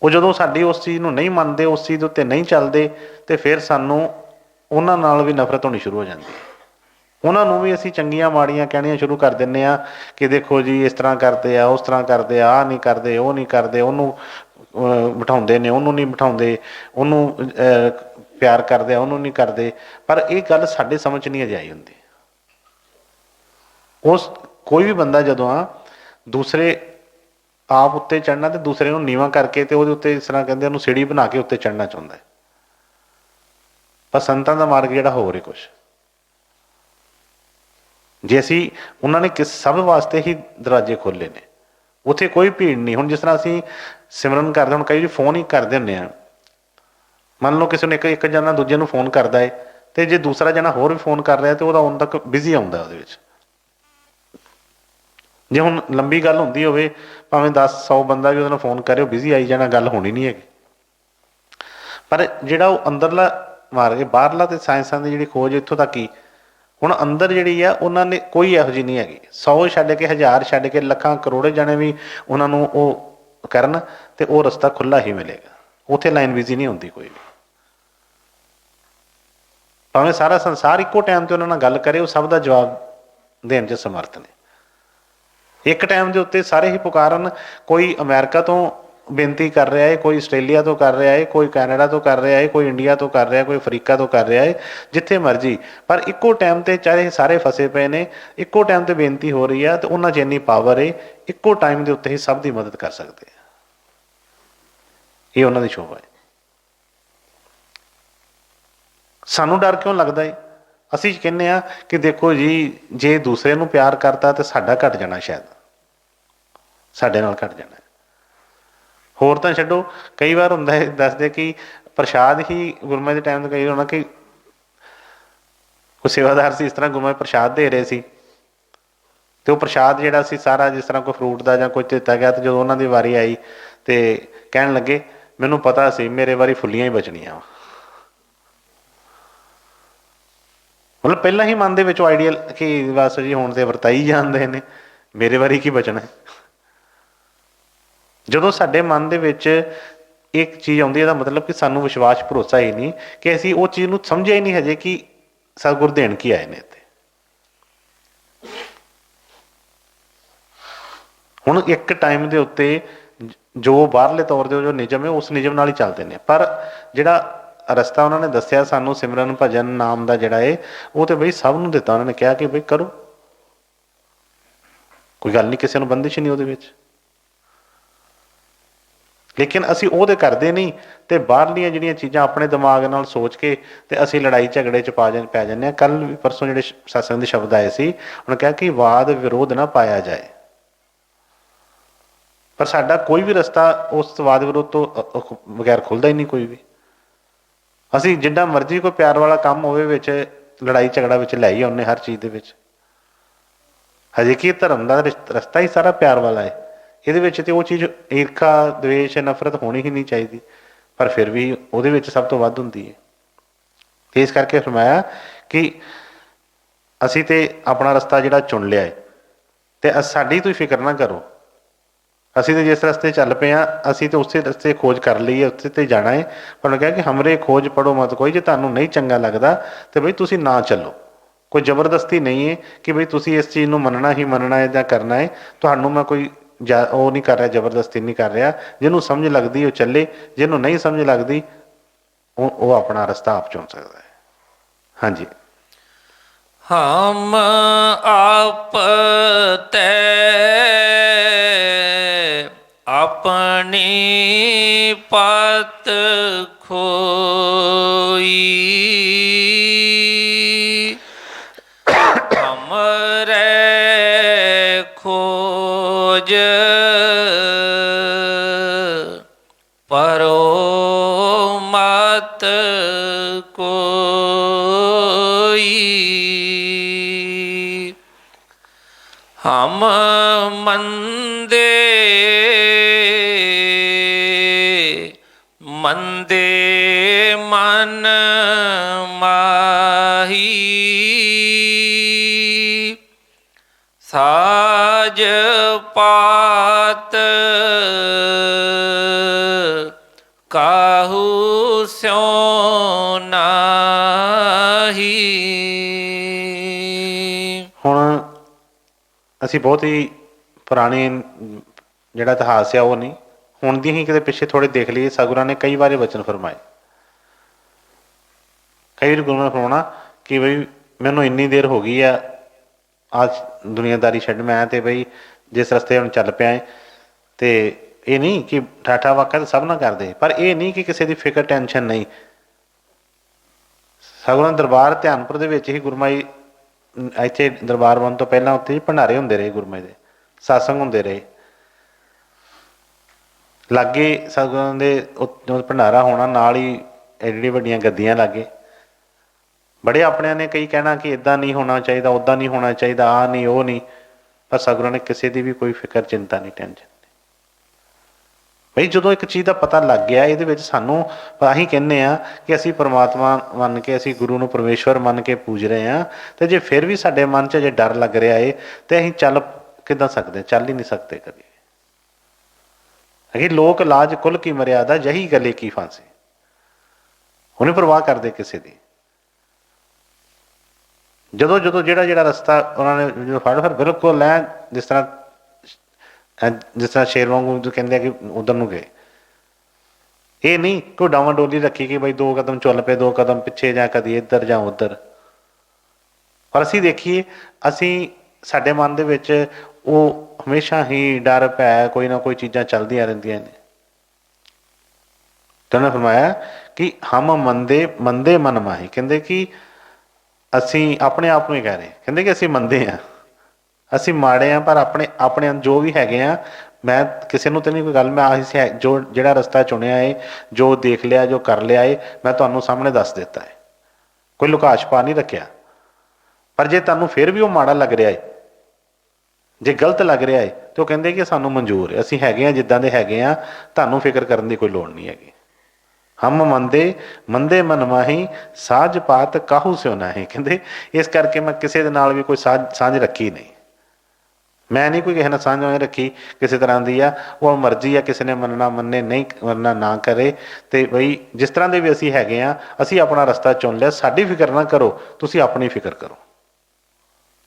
ਉਹ ਜਦੋਂ ਸਾਡੀ ਉਸ ਚੀਜ਼ ਨੂੰ ਨਹੀਂ ਮੰਨਦੇ, ਉਸ ਚੀਜ਼ ਦੇ ਉੱਤੇ ਨਹੀਂ ਚੱਲਦੇ, ਤੇ ਫਿਰ ਸਾਨੂੰ ਉਹਨਾਂ ਨਾਲ ਵੀ ਨਫ਼ਰਤ ਹੋਣੀ ਸ਼ੁਰੂ ਹੋ ਜਾਂਦੀ ਹੈ। ਉਹਨਾਂ ਨੂੰ ਵੀ ਅਸੀਂ ਚੰਗੀਆਂ ਮਾੜੀਆਂ ਕਹਿਣੀਆਂ ਸ਼ੁਰੂ ਕਰ ਦਿੰਦੇ ਹਾਂ ਕਿ ਦੇਖੋ ਜੀ ਇਸ ਤਰ੍ਹਾਂ ਕਰਦੇ ਆ, ਉਸ ਤਰ੍ਹਾਂ ਕਰਦੇ ਆ, ਆਹ ਨਹੀਂ ਕਰਦੇ, ਉਹ ਨਹੀਂ ਕਰਦੇ, ਉਹਨੂੰ ਬਿਠਾਉਂਦੇ ਨੇ, ਉਹਨੂੰ ਨਹੀਂ ਬਿਠਾਉਂਦੇ, ਉਹਨੂੰ ਪਿਆਰ ਕਰਦੇ ਆ, ਉਹਨੂੰ ਨਹੀਂ ਕਰਦੇ। ਪਰ ਇਹ ਗੱਲ ਸਾਡੇ ਸਮਝ 'ਚ ਨਹੀਂ ਅਜੇ ਆਈ ਹੁੰਦੀ। ਉਸ ਕੋਈ ਵੀ ਬੰਦਾ ਜਦੋਂ ਦੂਸਰੇ ਆਪ ਉੱਤੇ ਚੜ੍ਹਨਾ ਤੇ ਦੂਸਰੇ ਨੂੰ ਨੀਵਾਂ ਕਰਕੇ ਤੇ ਉਹਦੇ ਉੱਤੇ, ਇਸ ਤਰ੍ਹਾਂ ਕਹਿੰਦੇ ਉਹਨੂੰ ਸੀੜੀ ਬਣਾ ਕੇ ਉੱਤੇ ਚੜ੍ਹਨਾ ਚਾਹੁੰਦਾ ਹੈ। ਪਰ ਸੰਤਾਂ ਦਾ ਮਾਰਗ ਜਿਹੜਾ ਹੋਰ ਹੀ ਕੁਛ, ਜੇ ਅਸੀਂ, ਉਹਨਾਂ ਨੇ ਸਭ ਵਾਸਤੇ ਹੀ ਦਰਵਾਜ਼ੇ ਖੋਲ੍ਹੇ ਨੇ, ਉੱਥੇ ਕੋਈ ਭੀੜ ਨਹੀਂ। ਹੁਣ ਜਿਸ ਤਰ੍ਹਾਂ ਅਸੀਂ ਸਿਮਰਨ ਕਰਦੇ, ਹੁਣ ਕਈ ਵਾਰੀ ਫੋਨ ਹੀ ਕਰਦੇ ਹੁੰਦੇ ਹਾਂ, ਮੰਨ ਲਓ ਕਿਸੇ ਨੂੰ ਇੱਕ ਜਣਾ ਦੂਜੇ ਨੂੰ ਫੋਨ ਕਰਦਾ ਹੈ, ਤੇ ਜੇ ਦੂਸਰਾ ਜਣਾ ਹੋਰ ਵੀ ਫੋਨ ਕਰ ਰਿਹਾ ਤੇ ਉਹਦਾ ਉਦੋਂ ਤੱਕ ਬਿਜ਼ੀ ਆਉਂਦਾ ਉਹਦੇ ਵਿੱਚ। ਜੇ ਹੁਣ ਲੰਬੀ ਗੱਲ ਹੁੰਦੀ ਹੋਵੇ, ਭਾਵੇਂ 10-100 ਬੰਦਾ ਵੀ ਉਹਦੇ ਨਾਲ ਫੋਨ ਕਰੇ, ਉਹ ਬਿਜ਼ੀ ਆਈ ਜਾਣਾ, ਗੱਲ ਹੋਣੀ ਨਹੀਂ ਹੈਗੀ। ਪਰ ਜਿਹੜਾ ਉਹ ਅੰਦਰਲਾ ਮਾਰਗ, ਬਾਹਰਲਾ ਤੇ ਸਾਇੰਸਾਂ ਦੀ ਜਿਹੜੀ ਖੋਜ ਇੱਥੋਂ ਤੱਕ ਹੀ, ਹੁਣ ਅੰਦਰ ਜਿਹੜੀ ਆ ਉਹਨਾਂ ਨੇ ਕੋਈ ਇਹੋ ਜਿਹੀ ਨਹੀਂ ਹੈਗੀ। 100 ਛੱਡ ਕੇ, 1000 ਛੱਡ ਕੇ, ਲੱਖਾਂ ਕਰੋੜੇ ਜਾਣੇ ਵੀ ਉਹਨਾਂ ਨੂੰ ਉਹ ਕਰਨ ਤੇ ਉਹ ਰਸਤਾ ਖੁੱਲ੍ਹਾ ਹੀ ਮਿਲੇਗਾ। ਉੱਥੇ ਲਾਈਨ ਬਿਜ਼ੀ ਨਹੀਂ ਹੁੰਦੀ ਕੋਈ ਵੀ। ਭਾਵੇਂ ਸਾਰਾ ਸੰਸਾਰ ਇੱਕੋ ਟਾਈਮ 'ਤੇ ਉਹਨਾਂ ਨਾਲ ਗੱਲ ਕਰੇ, ਉਹ ਸਭ ਦਾ ਜਵਾਬ ਦੇਣ 'ਚ ਸਮਰਥ ਨੇ। ਇੱਕ ਟਾਈਮ ਦੇ ਉੱਤੇ ਸਾਰੇ ਹੀ ਪੁਕਾਰਨ, ਕੋਈ ਅਮਰੀਕਾ ਤੋਂ ਬੇਨਤੀ ਕਰ ਰਿਹਾ ਹੈ, ਕੋਈ ਆਸਟ੍ਰੇਲੀਆ ਤੋਂ ਕਰ ਰਿਹਾ ਹੈ, ਕੋਈ ਕੈਨੇਡਾ ਤੋਂ ਕਰ ਰਿਹਾ ਹੈ, ਕੋਈ ਇੰਡੀਆ ਤੋਂ ਕਰ ਰਿਹਾ, ਕੋਈ ਅਫਰੀਕਾ ਤੋਂ ਕਰ ਰਿਹਾ ਹੈ, ਜਿੱਥੇ ਮਰਜ਼ੀ। ਪਰ ਇੱਕੋ ਟਾਈਮ 'ਤੇ ਚਾਹੇ ਸਾਰੇ ਫਸੇ ਪਏ ਨੇ, ਇੱਕੋ ਟਾਈਮ 'ਤੇ ਬੇਨਤੀ ਹੋ ਰਹੀ ਆ, ਤੇ ਉਹਨਾਂ 'ਚ ਇੰਨੀ ਪਾਵਰ ਹੈ, ਇੱਕੋ ਟਾਈਮ ਦੇ ਉੱਤੇ ਹੀ ਸਭ ਦੀ ਮਦਦ ਕਰ ਸਕਦੇ ਆ। ਇਹ ਉਹਨਾਂ ਦੀ ਸ਼ੋਭਾ ਹੈ। ਸਾਨੂੰ ਡਰ ਕਿਉਂ ਲੱਗਦਾ ਹੈ? ਅਸੀਂ ਕਹਿੰਦੇ ਹਾਂ ਕਿ ਦੇਖੋ ਜੀ, ਜੇ ਦੂਸਰੇ ਨੂੰ ਪਿਆਰ ਕਰਤਾ ਤਾਂ ਸਾਡਾ ਘਟ ਜਾਣਾ, ਸ਼ਾਇਦ ਸਾਡੇ ਨਾਲ ਘਟ ਜਾਣਾ। ਹੋਰ ਤਾਂ ਛੱਡੋ, ਕਈ ਵਾਰ ਹੁੰਦਾ ਹੈ, ਦੱਸਦੇ ਕਿ ਪ੍ਰਸ਼ਾਦ ਹੀ ਗੁਰਮਤਿ ਦੇ ਟਾਈਮ 'ਤੇ ਕਈ ਹੋਣਾ ਕਿ ਕੋਈ ਸੇਵਾਦਾਰ ਸੀ, ਇਸ ਤਰ੍ਹਾਂ ਗੁਰਮਤਿ ਪ੍ਰਸ਼ਾਦ ਦੇ ਰਹੇ ਸੀ, ਤੇ ਉਹ ਪ੍ਰਸ਼ਾਦ ਜਿਹੜਾ ਸੀ ਸਾਰਾ, ਜਿਸ ਤਰ੍ਹਾਂ ਕੋਈ ਫਰੂਟ ਦਾ ਜਾਂ ਕੁਝ ਦਿੱਤਾ ਗਿਆ, ਤੇ ਜਦੋਂ ਉਹਨਾਂ ਦੀ ਵਾਰੀ ਆਈ ਤੇ ਕਹਿਣ ਲੱਗੇ ਮੈਨੂੰ ਪਤਾ ਸੀ ਮੇਰੇ ਵਾਰੀ ਫੁੱਲੀਆਂ ਹੀ ਬਚਣੀਆਂ ਵਾ। ਮਤਲਬ ਪਹਿਲਾਂ ਹੀ ਮਨ ਦੇ ਵਿੱਚੋਂ ਆਈਡੀਅਲ ਕਿ ਬਸ ਜੀ ਹੁਣ ਤੇ ਵਰਤਾਈ ਜਾਂਦੇ ਨੇ, ਮੇਰੇ ਵਾਰੀ ਕੀ ਬਚਣਾ। ਜਦੋਂ ਸਾਡੇ ਮਨ ਦੇ ਵਿੱਚ ਇੱਕ ਚੀਜ਼ ਆਉਂਦੀ, ਇਹਦਾ ਮਤਲਬ ਕਿ ਸਾਨੂੰ ਵਿਸ਼ਵਾਸ ਭਰੋਸਾ ਹੀ ਨਹੀਂ, ਕਿ ਅਸੀਂ ਉਹ ਚੀਜ਼ ਨੂੰ ਸਮਝਿਆ ਹੀ ਨਹੀਂ ਹਜੇ ਕਿ ਸਤਿਗੁਰ ਦੇਣ ਕੀ ਆਏ ਨੇ ਇੱਥੇ। ਹੁਣ ਇੱਕ ਟਾਈਮ ਦੇ ਉੱਤੇ ਜੋ ਬਾਹਰਲੇ ਤੌਰ 'ਤੇ ਜੋ ਨਿਯਮ ਹੈ, ਉਸ ਨਿਯਮ ਨਾਲ ਹੀ ਚੱਲਦੇ ਨੇ। ਪਰ ਜਿਹੜਾ ਰਸਤਾ ਉਹਨਾਂ ਨੇ ਦੱਸਿਆ ਸਾਨੂੰ, ਸਿਮਰਨ ਭਜਨ ਨਾਮ ਦਾ ਜਿਹੜਾ ਹੈ, ਉਹ ਤੇ ਬਈ ਸਭ ਨੂੰ ਦਿੱਤਾ। ਉਹਨਾਂ ਨੇ ਕਿਹਾ ਕਿ ਬਈ ਕਰੋ, ਕੋਈ ਗੱਲ ਨਹੀਂ, ਕਿਸੇ ਨੂੰ ਬੰਦਿਸ਼ ਨਹੀਂ ਉਹਦੇ ਵਿੱਚ। ਲੇਕਿਨ ਅਸੀਂ ਉਹਦੇ ਕਰਦੇ ਨਹੀਂ, ਤੇ ਬਾਹਰਲੀਆਂ ਜਿਹੜੀਆਂ ਚੀਜ਼ਾਂ ਆਪਣੇ ਦਿਮਾਗ ਨਾਲ ਸੋਚ ਕੇ ਤੇ ਅਸੀਂ ਲੜਾਈ ਝਗੜੇ 'ਚ ਪੈ ਜਾਂਦੇ ਹਾਂ। ਕੱਲ੍ਹ ਵੀ ਪਰਸੋਂ ਜਿਹੜੇ ਸਤਸੰਗ ਦੇ ਸ਼ਬਦ ਆਏ ਸੀ, ਉਹਨੇ ਕਿਹਾ ਕਿ ਵਾਦ ਵਿਰੋਧ ਨਾ ਪਾਇਆ ਜਾਏ। ਪਰ ਸਾਡਾ ਕੋਈ ਵੀ ਰਸਤਾ ਉਸ ਵਾਦ ਵਿਰੋਧ ਤੋਂ ਬਗੈਰ ਖੁੱਲ੍ਹਦਾ ਹੀ ਨਹੀਂ ਕੋਈ ਵੀ। ਅਸੀਂ ਜਿੱਦਾਂ ਮਰਜ਼ੀ ਕੋਈ ਪਿਆਰ ਵਾਲਾ ਕੰਮ ਹੋਵੇ ਵਿੱਚ ਲੜਾਈ ਝਗੜਾ ਵਿੱਚ ਲੈ ਹੀ ਆਉਂਦੇ ਹਰ ਚੀਜ਼ ਦੇ ਵਿੱਚ। ਹਜੇ ਕੀ ਧਰਮ ਦਾ ਰਸਤਾ ਹੀ ਸਾਰਾ ਪਿਆਰ ਵਾਲਾ ਹੈ। ਇਹਦੇ ਵਿੱਚ ਤੇ ਉਹ ਚੀਜ਼ ਈਰਖਾ ਦਵੇਸ਼ ਨਫ਼ਰਤ ਹੋਣੀ ਹੀ ਨਹੀਂ ਚਾਹੀਦੀ, ਪਰ ਫਿਰ ਵੀ ਉਹਦੇ ਵਿੱਚ ਸਭ ਤੋਂ ਵੱਧ ਹੁੰਦੀ ਹੈ। ਤੇ ਇਸ ਕਰਕੇ ਫਰਮਾਇਆ ਕਿ ਅਸੀਂ ਤੇ ਆਪਣਾ ਰਸਤਾ ਜਿਹੜਾ ਚੁਣ ਲਿਆ ਹੈ, ਤੇ ਸਾਡੀ ਤੁਸੀਂ ਫਿਕਰ ਨਾ ਕਰੋ। ਅਸੀਂ ਤੇ ਜਿਸ ਰਸਤੇ ਚੱਲ ਪਏ ਹਾਂ, ਅਸੀਂ ਤੇ ਉਸੇ ਰਸਤੇ ਖੋਜ ਕਰ ਲਈ ਹੈ, ਉੱਥੇ ਤੇ ਜਾਣਾ ਹੈ। ਪਰ ਉਹਨੇ ਕਿਹਾ ਕਿ ਹਮਰੇ ਖੋਜ ਪੜੋ ਮਤ ਕੋਈ, ਜੇ ਤੁਹਾਨੂੰ ਨਹੀਂ ਚੰਗਾ ਲੱਗਦਾ ਤੇ ਬਈ ਤੁਸੀਂ ਨਾ ਚੱਲੋ। ਕੋਈ ਜ਼ਬਰਦਸਤੀ ਨਹੀਂ ਹੈ ਕਿ ਬਈ ਤੁਸੀਂ ਇਸ ਚੀਜ਼ ਨੂੰ ਮੰਨਣਾ ਹੀ ਮੰਨਣਾ ਹੈ ਜਾਂ ਕਰਨਾ ਹੈ। ਤੁਹਾਨੂੰ ਮੈਂ ਕੋਈ ਉਹ ਨਹੀਂ ਕਰ ਰਿਹਾ, ਜ਼ਬਰਦਸਤੀ ਨਹੀਂ ਕਰ ਰਿਹਾ। ਜਿਹਨੂੰ ਸਮਝ ਲੱਗਦੀ ਉਹ ਚੱਲੇ, ਜਿਹਨੂੰ ਨਹੀਂ ਸਮਝ ਲੱਗਦੀ ਉਹ ਆਪਣਾ ਰਸਤਾ ਆਪ ਚੁਣ ਸਕਦਾ ਹੈ। ਹਾਂਜੀ। ਹਮ ਆਪ ਤੈ ਆਪਣੀ ਪਤ ਖੋਈ, ਹਮਰੇ ਖੋਜ ਪਰੋ ਮਤ ਕੋਈ। ਹਮ ਮੰਦੇ ਮੰਦੇ ਮਨ ਮਾਹੀ, ਸਾਜ ਪਾਤ ਕਾਹੂ ਸਿਉ ਨਾਹੀ। ਹੁਣ ਅਸੀਂ ਬਹੁਤ ਹੀ ਪੁਰਾਣੇ ਜਿਹੜਾ ਇਤਿਹਾਸ ਆ ਉਹ ਨਹੀਂ, ਹੁਣ ਦੀ ਹੀ ਕਿਤੇ ਪਿੱਛੇ ਥੋੜ੍ਹੇ ਦੇਖ ਲਈਏ। ਸਤਿਗੁਰਾਂ ਨੇ ਕਈ ਵਾਰੀ ਵਚਨ ਫਰਮਾਏ। ਕਈ ਵਾਰੀ ਗੁਰੂ ਨੇ ਫਰਮਾਉਣਾ ਕਿ ਬਈ ਮੈਨੂੰ ਇੰਨੀ ਦੇਰ ਹੋ ਗਈ ਆ ਆਹ ਦੁਨੀਆਦਾਰੀ ਛੱਡ, ਮੈਂ ਤੇ ਬਈ ਜਿਸ ਰਸਤੇ ਹੁਣ ਚੱਲ ਪਿਆ ਹੈ। ਤੇ ਇਹ ਨਹੀਂ ਕਿ ਠਾਠਾ ਵਾਕਾ ਤਾਂ ਸਭ ਨਾ ਕਰਦੇ, ਪਰ ਇਹ ਨਹੀਂ ਕਿ ਕਿਸੇ ਦੀ ਫਿਕਰ ਟੈਨਸ਼ਨ ਨਹੀਂ। ਸਤਿਗੁਰਾਂ ਦਰਬਾਰ ਧਿਆਨਪੁਰ ਦੇ ਵਿੱਚ ਹੀ ਗੁਰਮਾਈ, ਇੱਥੇ ਦਰਬਾਰ ਬਣਨ ਤੋਂ ਪਹਿਲਾਂ ਉੱਥੇ ਭੰਡਾਰੇ ਹੁੰਦੇ ਰਹੇ, ਗੁਰਮੇ ਦੇ ਸਤਸੰਗ ਹੁੰਦੇ ਰਹੇ। ਲਾਗੇ ਸਤਿਗੁਰਾਂ ਦੇ ਭੰਡਾਰਾ ਹੋਣਾ, ਨਾਲ ਹੀ ਐਡੀ ਵੱਡੀਆਂ ਗੱਦੀਆਂ ਲਾਗੇ। ਬੜੇ ਆਪਣਿਆਂ ਨੇ ਕਈ ਕਹਿਣਾ ਕਿ ਇੱਦਾਂ ਨਹੀਂ ਹੋਣਾ ਚਾਹੀਦਾ, ਉੱਦਾਂ ਨਹੀਂ ਹੋਣਾ ਚਾਹੀਦਾ, ਆਹ ਨਹੀਂ ਉਹ ਨਹੀਂ, ਪਰ ਸਤਿਗੁਰਾਂ ਨੇ ਕਿਸੇ ਦੀ ਵੀ ਕੋਈ ਫਿਕਰ ਚਿੰਤਾ ਨਹੀਂ, ਟੈਨਸ਼ਨ। ਬਈ ਜਦੋਂ ਇੱਕ ਚੀਜ਼ ਦਾ ਪਤਾ ਲੱਗ ਗਿਆ, ਇਹਦੇ ਵਿੱਚ ਸਾਨੂੰ ਅਸੀਂ ਕਹਿੰਦੇ ਹਾਂ ਕਿ ਅਸੀਂ ਪਰਮਾਤਮਾ ਮੰਨ ਕੇ, ਅਸੀਂ ਗੁਰੂ ਨੂੰ ਪਰਮੇਸ਼ਵਰ ਮੰਨ ਕੇ ਪੂਜ ਰਹੇ ਹਾਂ, ਤੇ ਜੇ ਫਿਰ ਵੀ ਸਾਡੇ ਮਨ 'ਚ ਜੇ ਡਰ ਲੱਗ ਰਿਹਾ ਹੈ ਤੇ ਅਸੀਂ ਚੱਲ ਕਿੱਦਾਂ ਸਕਦੇ? ਚੱਲ ਹੀ ਨਹੀਂ ਸਕਦੇ ਕਦੇ। ਕਿ ਲੋਕ ਲਾਜ ਕੁਲ ਕੀ ਮਰਿਆਦਾ, ਜਹੀ ਗਲੇ ਕੀ ਫਾਂਸੀ। ਉਹਨੇ ਪਰਵਾਹ ਕਰਦੇ ਕਿਸੇ ਦੀ। ਜਦੋਂ ਜਿਹੜਾ ਰਸਤਾ ਉਹਨਾਂ ਨੇ ਜਦੋਂ ਫੜ ਬਿਲਕੁਲ ਲੈ, ਜਿਸ ਤਰ੍ਹਾਂ ਸ਼ੇਰ ਵਾਂਗੂ ਕਹਿੰਦੇ ਆ ਕਿ ਉਧਰ ਨੂੰ ਗਏ। ਇਹ ਨਹੀਂ ਕੋਈ ਡਾਵਾਂ ਡੋਲੀ ਰੱਖੀ ਕਿ ਬਈ 2 ਕਦਮ ਚੱਲ ਪਏ, 2 ਕਦਮ ਪਿੱਛੇ, ਜਾਂ ਕਦੀ ਇੱਧਰ ਜਾਂ ਉੱਧਰ। ਪਰ ਅਸੀਂ ਦੇਖੀਏ, ਅਸੀਂ ਸਾਡੇ ਮਨ ਦੇ ਵਿੱਚ ਉਹ ਹਮੇਸ਼ਾ ਹੀ ਡਰ ਭੈ, ਕੋਈ ਨਾ ਕੋਈ ਚੀਜ਼ਾਂ ਚੱਲਦੀਆਂ ਰਹਿੰਦੀਆਂ ਨੇ। ਤੇ ਉਹਨੇ ਫਰਮਾਇਆ ਕਿ ਹਮ ਮੰਦੇ ਮਨ ਮਾਹੀ। ਕਹਿੰਦੇ ਕਿ ਅਸੀਂ ਆਪਣੇ ਆਪ ਨੂੰ ਹੀ ਕਹਿ ਰਹੇ, ਕਹਿੰਦੇ ਕਿ ਅਸੀਂ ਮੰਦੇ ਹਾਂ, ਅਸੀਂ ਮਾੜੇ ਹਾਂ, ਪਰ ਆਪਣੇ ਜੋ ਵੀ ਹੈਗੇ ਆ। ਮੈਂ ਕਿਸੇ ਨੂੰ ਤਾਂ ਨਹੀਂ ਕੋਈ ਗੱਲ, ਮੈਂ ਆਹੀ ਜੋ ਜਿਹੜਾ ਰਸਤਾ ਚੁਣਿਆ ਹੈ, ਜੋ ਦੇਖ ਲਿਆ, ਜੋ ਕਰ ਲਿਆ ਹੈ, ਮੈਂ ਤੁਹਾਨੂੰ ਸਾਹਮਣੇ ਦੱਸ ਦਿੱਤਾ ਹੈ। ਕੋਈ ਲੁਕਾ ਛਪਾ ਨਹੀਂ ਰੱਖਿਆ। ਪਰ ਜੇ ਤੁਹਾਨੂੰ ਫਿਰ ਵੀ ਉਹ ਮਾੜਾ ਲੱਗ ਰਿਹਾ ਹੈ, ਜੇ ਗਲਤ ਲੱਗ ਰਿਹਾ ਹੈ, ਤੇ ਉਹ ਕਹਿੰਦੇ ਕਿ ਸਾਨੂੰ ਮਨਜ਼ੂਰ ਹੈ, ਅਸੀਂ ਹੈਗੇ ਹਾਂ ਜਿੱਦਾਂ ਦੇ ਹੈਗੇ ਹਾਂ, ਤੁਹਾਨੂੰ ਫਿਕਰ ਕਰਨ ਦੀ ਕੋਈ ਲੋੜ ਨਹੀਂ ਹੈਗੀ। ਹਮ ਮੰਦੇ ਮਨ ਮਾਹੀ, ਸਾਝ ਪਾਤ ਕਾਹੂ ਸਿਉ ਨਾਹੀ। ਕਹਿੰਦੇ ਇਸ ਕਰਕੇ ਮੈਂ ਕਿਸੇ ਦੇ ਨਾਲ ਵੀ ਕੋਈ ਸਾਂਝ ਰੱਖੀ ਨਹੀਂ। ਮੈਂ ਨਹੀਂ ਕੋਈ ਕਿਸੇ ਨਾਲ ਸਾਂਝ ਰੱਖੀ ਕਿਸੇ ਤਰ੍ਹਾਂ ਦੀ ਆ। ਉਹ ਮਰਜ਼ੀ ਆ, ਕਿਸੇ ਨੇ ਮੰਨਣਾ ਮੰਨੇ, ਨਹੀਂ ਮੰਨਣਾ ਨਾ ਕਰੇ। ਤੇ ਬਈ ਜਿਸ ਤਰ੍ਹਾਂ ਦੇ ਵੀ ਅਸੀਂ ਹੈਗੇ ਹਾਂ, ਅਸੀਂ ਆਪਣਾ ਰਸਤਾ ਚੁਣ ਲਿਆ। ਸਾਡੀ ਫਿਕਰ ਨਾ ਕਰੋ, ਤੁਸੀਂ ਆਪਣੀ ਫਿਕਰ ਕਰੋ।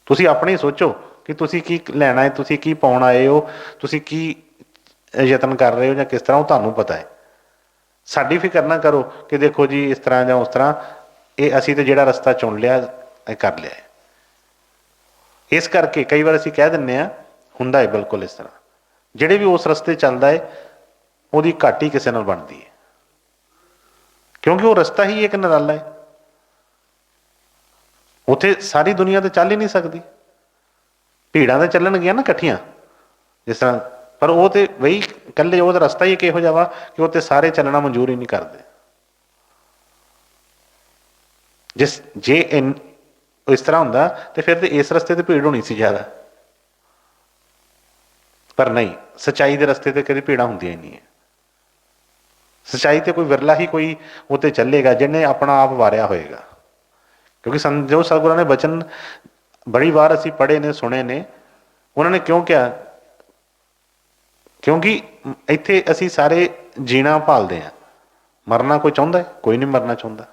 ਤੁਸੀਂ ਆਪਣੀ ਸੋਚੋ ਕਿ ਤੁਸੀਂ ਕੀ ਲੈਣਾ ਹੈ, ਤੁਸੀਂ ਕੀ ਪਾਉਣ ਆਏ ਹੋ, ਤੁਸੀਂ ਕੀ ਯਤਨ ਕਰ ਰਹੇ ਹੋ, ਜਾਂ ਕਿਸ ਤਰ੍ਹਾਂ, ਉਹ ਤੁਹਾਨੂੰ ਪਤਾ ਹੈ। ਸਾਡੀ ਫਿਕਰ ਨਾ ਕਰੋ ਕਿ ਦੇਖੋ ਜੀ ਇਸ ਤਰ੍ਹਾਂ ਜਾਂ ਉਸ ਤਰ੍ਹਾਂ। ਇਹ ਅਸੀਂ ਤਾਂ ਜਿਹੜਾ ਰਸਤਾ ਚੁਣ ਲਿਆ, ਇਹ ਕਰ ਲਿਆ। ਇਸ ਕਰਕੇ ਕਈ ਵਾਰ ਅਸੀਂ ਕਹਿ ਦਿੰਦੇ ਹਾਂ, ਹੁੰਦਾ ਹੈ ਬਿਲਕੁਲ ਇਸ ਤਰ੍ਹਾਂ। ਜਿਹੜੇ ਵੀ ਉਸ ਰਸਤੇ ਚੱਲਦਾ ਹੈ, ਉਹਦੀ ਘਾਟ ਹੀ ਕਿਸੇ ਨਾਲ ਬਣਦੀ ਹੈ, ਕਿਉਂਕਿ ਉਹ ਰਸਤਾ ਹੀ ਇੱਕ ਨਿਰਾਲਾ ਹੈ। ਉੱਥੇ ਸਾਰੀ ਦੁਨੀਆ ਤਾਂ ਚੱਲ ਹੀ ਨਹੀਂ ਸਕਦੀ। ਭੀੜਾਂ ਤਾਂ ਚੱਲਣਗੀਆਂ ਨਾ ਇਕੱਠੀਆਂ ਜਿਸ ਤਰ੍ਹਾਂ, ਪਰ ਉਹ ਤੇ ਬਈ ਇਕੱਲੇ ਉਹਦਾ ਰਸਤਾ ਹੀ ਇੱਕ ਇਹੋ ਜਿਹਾ ਵਾ ਕਿ ਉਹ ਤੇ ਸਾਰੇ ਚੱਲਣਾ ਮਨਜ਼ੂਰ ਹੀ ਨਹੀਂ ਕਰਦੇ। ਜੇ इस तरह हुंदा ते फिर तो इस रस्ते ते भीड़ होनी सी ज़्यादा, पर नहीं, सच्चाई के रस्ते ते कभी भीड़ा होंदियां ही नहीं है। सच्चाई तो कोई विरला ही कोई उत्ते चलेगा जिन्हें अपना आप वारिया होएगा, क्योंकि जो सतगुਰਾਂ ने बचन बड़ी बार असी पढ़े ने सुने ने, उन्होंने क्यों कहा, क्योंकि इत्थे असी सारे जीना भालते हैं, मरना कोई चाहता है, कोई नहीं मरना चाहता।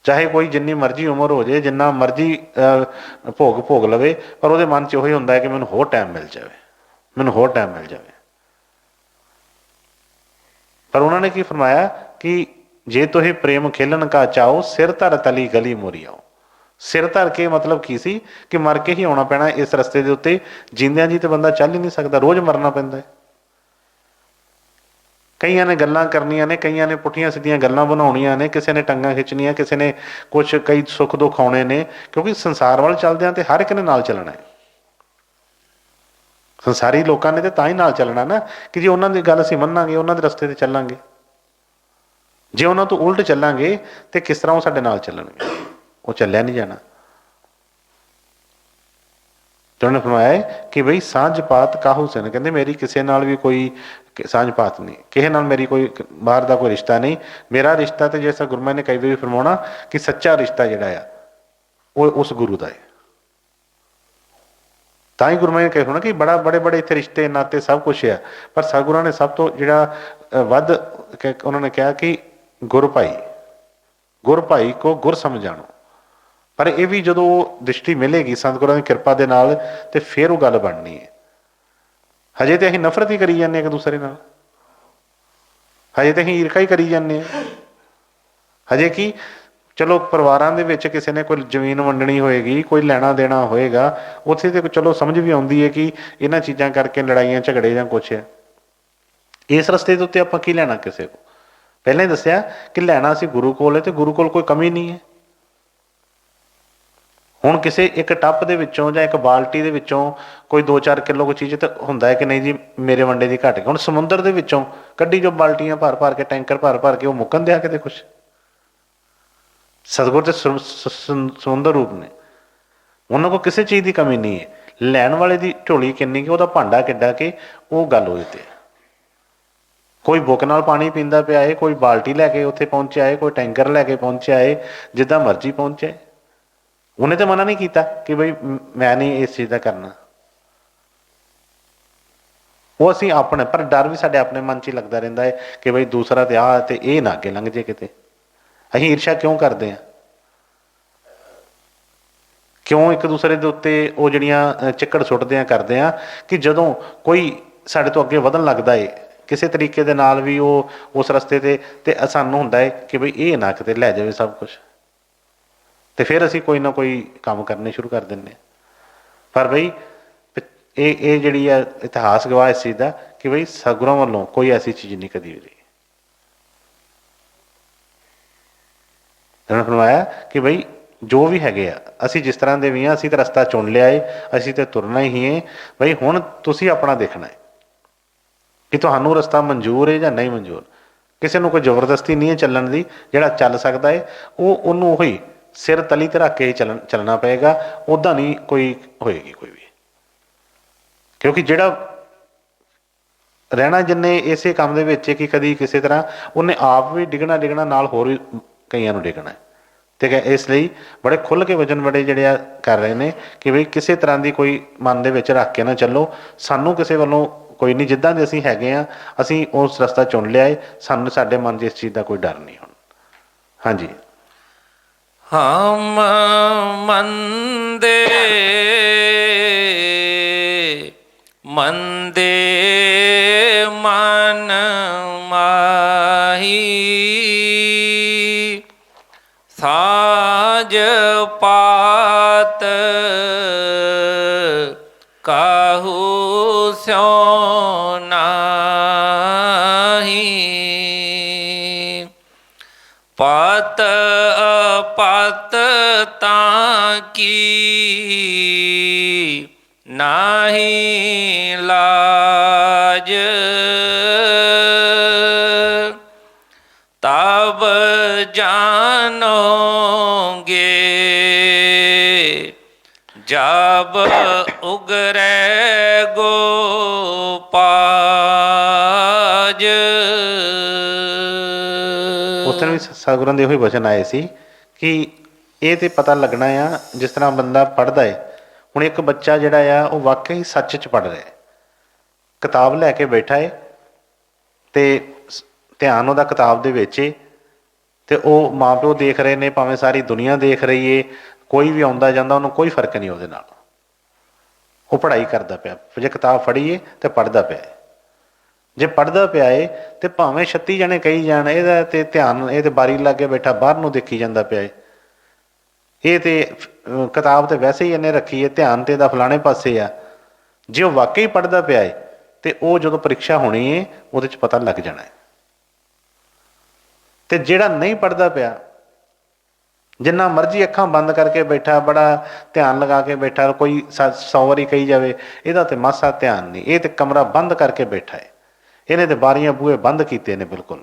चाहे कोई जिन्नी मर्जी उम्र हो जाए, जिन्ना मर्जी भोग भोग लवे, पर वो मन च यही होंदा है कि मैनूं होर टाइम मिल जाए, मैनूं होर टाइम मिल जाए। पर उन्होंने की फरमाया कि जे तुहे प्रेम खेलन का चाओ, सिर धर तली गली मोरी आओ। सिर धर के मतलब की सी कि मर के ही आना पैना इस रस्ते के उत्ते, जींदियां जी तो बंदा चल ही नहीं सकता, रोज़ मरना पैंदा है। कईयां ने गल्लां करनियां ने, कईयां ने पुठियां सीधियां गल्लां बनाउणियां ने, किसी ने टंगां खिंचनियां, किसी ने कुछ कई सुख दुख आउणे ने, क्योंकि संसार वाल चलदियां ते हर एक ने नाल चलना है। संसारी लोगों ने तो तां ही नाल चलना ना, कि जे उन्होंने गल असीं मन्नांगे, उन्होंने रस्ते ते चलांगे। जे उन्होंने तो उल्ट चलांगे तो किस तरह वो साडे नाल चलणगे, वो चलिया नहीं जाना। तो उन्होंने फरमाया है कि बई सांझ पात काहू सिन, कहते मेरी किसी नाल भी कोई सांझ पात नहीं, किसी नाल मेरी कोई बाहर का कोई रिश्ता नहीं। मेरा रिश्ता तो जैसा गुरु ने कई बार फरमाना कि सच्चा रिश्ता जिहड़ा आ वो उस गुरु का है। तां ही गुरु ने कहा ना कि बड़ा बड़े बड़े इत्थे रिश्ते नाते सब कुछ है, पर सतगुਰਾਂ ने सब तो जिहड़ा वध उन्होंने कहा कि गुर भाई को गुर समझाणो। पर यह भी जो दृष्टि मिलेगी सतगुਰਾਂ की कृपा के नाल ते फिर वो गल बननी है। हजे तो असीं नफरत ही करी जाने एक दूसरे नाल, हजे तो असीं ईर्खा ही करी जाने, हजे कि चलो परिवारों के विच किसी ने कोई जमीन वंडनी होएगी, कोई लैना देना होएगा, उत्थे तो चलो समझ भी आउंदी है कि इन्हां चीज़ां करके लड़ाइयां झगड़े जां कुछ है। इस रस्ते के उत्ते आपां की लैना किसी को, पहले ही दस्सिया कि लैना असीं गुरु कोल है, तो गुरु कोल कोई कमी नहीं है। हुण किसी एक टप दे विचों जां एक बाल्टी दे विचों कोई 2-4 किलो कोई चीज़ तो हुंदा है कि नहीं जी मेरे वंडे की घट गई। हुण समुंदर दे विचों कड्डी जो बाल्टियां भर भर के टैंकर भर भर के वो मुक्कन दिया किते कुछ। सतगुर तो समुंदर रूप ने, उन्होंने को किसी चीज़ की कमी नहीं है। लैन वाले की झोली किन्नी कि वह भांडा किड्डा कि वो गल हो जाती है। कोई बुक नाल पानी पींदा पिया है, कोई बाल्टी लैके उत्थे पहुंचा है, कोई टैंकर लैके पहुंचा है, जिद्दां मर्जी पहुंचा है। उन्हें तो मना नहीं किया कि बई मैं नहीं इस चीज़ का करना, वो असीं अपने, पर डर भी साडे अपने मन च ही लगता रहिंदा है कि बई दूसरा तो आ ते ये ना अगे लंघ जे किते। असीं ईर्ष्या क्यों करते हैं, क्यों एक दूसरे के उत्ते वो जिहड़ियां चिक्कड़ सुट्टदे करते हैं कि जदों कोई साडे तो अगे वधन लगता है किसी तरीके दे नाल भी वो उस रस्ते ते सानूं हुंदा है कि बई ये ना किते लै जावे सब कुछ, तो फिर असीं कोई ना कोई काम करने शुरू कर दिंदे। पर बई ये जिहड़ी है इतिहास गवाह इस चीज़ का कि बई सतगुਰਾਂ वालों कोई ऐसी चीज़ नहीं कदी हुई। उन्होंने फरमाया कि बई जो भी हैगे आ असीं जिस तरह के भी हाँ, असीं तो रस्ता चुन लिया है, असीं तो तुरना ही है। बई हुण तुसीं अपना देखना है कि तुहानूं रस्ता मंजूर है या नहीं मंजूर। किसी को कोई जबरदस्ती नहीं है चलण की, जिहड़ा चल सकता है वो उन्होंने उही सिर तली ते रख के चलना पेगा, उदा नहीं कोई होएगी कोई भी। क्योंकि जिहड़ा रहना जिन्ने इसे काम दे विच कि कदी किसी तरह उन्हें आप भी डिगना डिगना नाल होर भी कईयां नूं डिगना है। ठीक है, इसलिए बड़े खुल के वजन बड़े जिहड़े कर रहे हैं कि बई किसी तरह की कोई मन दे विच रख के ना चलो, सानूं किसी वालों कोई नहीं, जिद्दां दे असीं हैगे आ असीं उस रस्ता चुन लिया है, सानूं साडे मन 'च इस चीज़ का कोई डर नहीं हुण। हाँ जी, हम मंदे मंदे मन माही, साज पात काहू स्यों नाहीं, पात पात ताकी नाही लाज, तब जानोगे ਜਬ ਉਗਰੈ ਗੋਪਾਜ। ਉੱਥੇ ਵੀ ਸਤਿਗੁਰਾਂ ਦੇ ਉਹੀ ਵਚਨ ਆਏ ਸੀ ਕਿ ਇਹ ਤੇ ਪਤਾ ਲੱਗਣਾ ਆ ਜਿਸ ਤਰ੍ਹਾਂ ਬੰਦਾ ਪੜ੍ਹਦਾ ਹੈ। ਹੁਣ ਇੱਕ ਬੱਚਾ ਜਿਹੜਾ ਆ ਉਹ ਵਾਕਈ ਸੱਚ 'ਚ ਪੜ੍ਹ ਰਿਹਾ, ਕਿਤਾਬ ਲੈ ਕੇ ਬੈਠਾ ਹੈ ਤੇ ਧਿਆਨ ਉਹਦਾ ਕਿਤਾਬ ਦੇ ਵਿੱਚ ਹੈ, ਤੇ ਉਹ ਮਾਂ ਪਿਓ ਦੇਖ ਰਹੇ ਨੇ, ਭਾਵੇਂ ਸਾਰੀ ਦੁਨੀਆ ਦੇਖ ਰਹੀ ਏ, ਕੋਈ ਵੀ ਆਉਂਦਾ ਜਾਂਦਾ ਉਹਨੂੰ ਕੋਈ ਫਰਕ ਨਹੀਂ ਉਹਦੇ ਨਾਲ, ਉਹ ਪੜ੍ਹਾਈ ਕਰਦਾ ਪਿਆ। ਜੇ ਕਿਤਾਬ ਫੜੀਏ ਤੇ ਪੜ੍ਹਦਾ ਪਿਆ ਹੈ। ਜੇ ਪੜ੍ਹਦਾ ਪਿਆ ਏ ਤੇ ਭਾਵੇਂ 36 ਜਣੇ ਕਹੀ ਜਾਣ ਇਹਦਾ ਤੇ ਧਿਆਨ, ਇਹ ਤੇ ਬਾਰੀ ਲਾ ਕੇ ਬੈਠਾ ਬਾਹਰ ਨੂੰ ਦੇਖੀ ਜਾਂਦਾ ਪਿਆ ਏ, ਇਹ ਤੇ ਕਿਤਾਬ ਤੇ ਵੈਸੇ ਹੀ ਇਹਨੇ ਰੱਖੀ ਹੈ, ਧਿਆਨ ਤੇ ਇਹਦਾ ਫਲਾਣੇ ਪਾਸੇ ਆ। ਜੇ ਉਹ ਵਾਕਈ ਪੜ੍ਹਦਾ ਪਿਆ ਏ ਤੇ ਉਹ ਜਦੋਂ ਪ੍ਰੀਖਿਆ ਹੋਣੀ ਏ ਉਹਦੇ 'ਚ ਪਤਾ ਲੱਗ ਜਾਣਾ ਹੈ। ਤੇ ਜਿਹੜਾ ਨਹੀਂ ਪੜ੍ਹਦਾ ਪਿਆ, ਜਿੰਨਾ ਮਰਜ਼ੀ ਅੱਖਾਂ ਬੰਦ ਕਰਕੇ ਬੈਠਾ, ਬੜਾ ਧਿਆਨ ਲਗਾ ਕੇ ਬੈਠਾ, ਕੋਈ 100 ਵਾਰੀ ਕਹੀ ਜਾਵੇ, ਇਹਦਾ ਤੇ ਮਾਸਾ ਧਿਆਨ ਨਹੀਂ। ਇਹ ਤੇ ਕਮਰਾ ਬੰਦ ਕਰਕੇ ਬੈਠਾ ਹੈ, ਇਹਨੇ ਤੇ ਬਾਰੀਆਂ ਬੂਹੇ ਬੰਦ ਕੀਤੇ ਨੇ ਬਿਲਕੁਲ,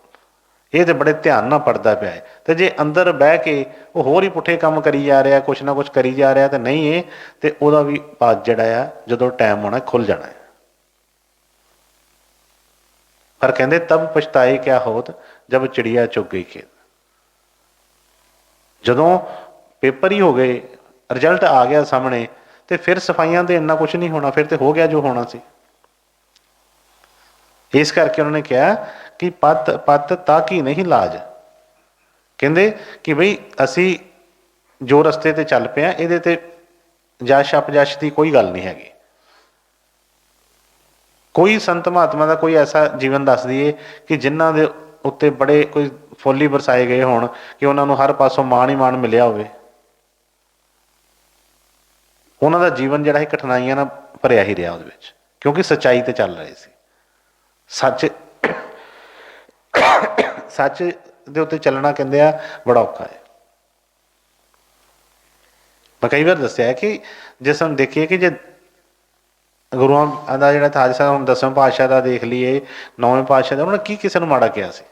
ਇਹ ਤੇ ਬੜੇ ਧਿਆਨ ਨਾਲ ਪੜ੍ਹਦਾ ਪਿਆ ਹੈ। ਤੇ ਜੇ ਅੰਦਰ ਬਹਿ ਕੇ ਉਹ ਹੋਰ ਹੀ ਪੁੱਠੇ ਕੰਮ ਕਰੀ ਜਾ ਰਿਹਾ, ਕੁਛ ਨਾ ਕੁਛ ਕਰੀ ਜਾ ਰਿਹਾ, ਤੇ ਨਹੀਂ ਇਹ ਤੇ ਉਹਦਾ ਵੀ ਪਾਸ ਜਿਹੜਾ ਆ ਜਦੋਂ ਟਾਈਮ ਹੋਣਾ ਖੁੱਲ ਜਾਣਾ ਹੈ। ਪਰ ਕਹਿੰਦੇ ਤਬ ਪਛਤਾਏ ਕਿਆ ਹੋਤ ਜਬ ਚਿੜੀਆ ਚੁੱਗ ਗਈ ਖੇਤ। ਜਦੋਂ ਪੇਪਰ ਹੀ ਹੋ ਗਏ, ਰਿਜ਼ਲਟ ਆ ਗਿਆ ਸਾਹਮਣੇ, ਤੇ ਫਿਰ ਸਫਾਈਆਂ ਤੇ ਇੰਨਾ ਕੁਛ ਨਹੀਂ ਹੋਣਾ, ਫਿਰ ਤੇ ਹੋ ਗਿਆ ਜੋ ਹੋਣਾ ਸੀ। ਇਸ ਕਰਕੇ ਉਹਨਾਂ ਨੇ ਕਿਹਾ ਕਿ ਪੱਤ ਪੱਤ ਤਾਕੀ ਨਹੀਂ ਲਾਜ। ਕਹਿੰਦੇ ਕਿ ਬਈ ਅਸੀਂ ਜੋ ਰਸਤੇ ਤੇ ਚੱਲ ਪਏ ਹਾਂ, ਇਹਦੇ ਤੇ ਜਸ਼ ਅਪਜਸ਼ ਦੀ ਕੋਈ ਗੱਲ ਨਹੀਂ ਹੈਗੀ। ਕੋਈ ਸੰਤ ਮਹਾਤਮਾ ਦਾ ਕੋਈ ਐਸਾ ਜੀਵਨ ਦੱਸ ਦਈਏ ਕਿ ਜਿਨ੍ਹਾਂ ਦੇ ਉੱਤੇ ਬੜੇ ਕੋਈ ਫੁੱਲ ਹੀ ਬਰਸਾਏ ਗਏ ਹੋਣ, ਕਿ ਉਹਨਾਂ ਨੂੰ ਹਰ ਪਾਸੋਂ ਮਾਣ ਹੀ ਮਾਣ ਮਿਲਿਆ ਹੋਵੇ। ਉਹਨਾਂ ਦਾ ਜੀਵਨ ਜਿਹੜਾ ਸੀ ਕਠਿਨਾਈਆਂ ਨਾਲ ਭਰਿਆ ਹੀ ਰਿਹਾ ਉਹਦੇ ਵਿੱਚ, ਕਿਉਂਕਿ ਸੱਚਾਈ ਤੇ ਚੱਲ ਰਹੇ ਸੀ। ਸੱਚ ਸੱਚ ਦੇ ਉੱਤੇ ਚੱਲਣਾ ਕਹਿੰਦੇ ਆ ਬੜਾ ਔਖਾ ਹੈ। ਮੈਂ ਕਈ ਵਾਰ ਦੱਸਿਆ ਕਿ ਜੇ ਸਾਨੂੰ ਦੇਖੀਏ ਕਿ ਜੇ ਗੁਰੂਆਂ ਦਾ ਜਿਹੜਾ ਇਤਿਹਾਸ ਹੈ, ਹੁਣ 10ਵੇਂ ਪਾਤਸ਼ਾਹ ਦਾ ਦੇਖ ਲਈਏ, 9ਵੇਂ ਪਾਤਸ਼ਾਹ ਦਾ, ਉਹਨਾਂ ਨੇ ਕੀ ਕਿਸੇ ਨੂੰ ਮਾੜਾ ਕਿਹਾ ਸੀ?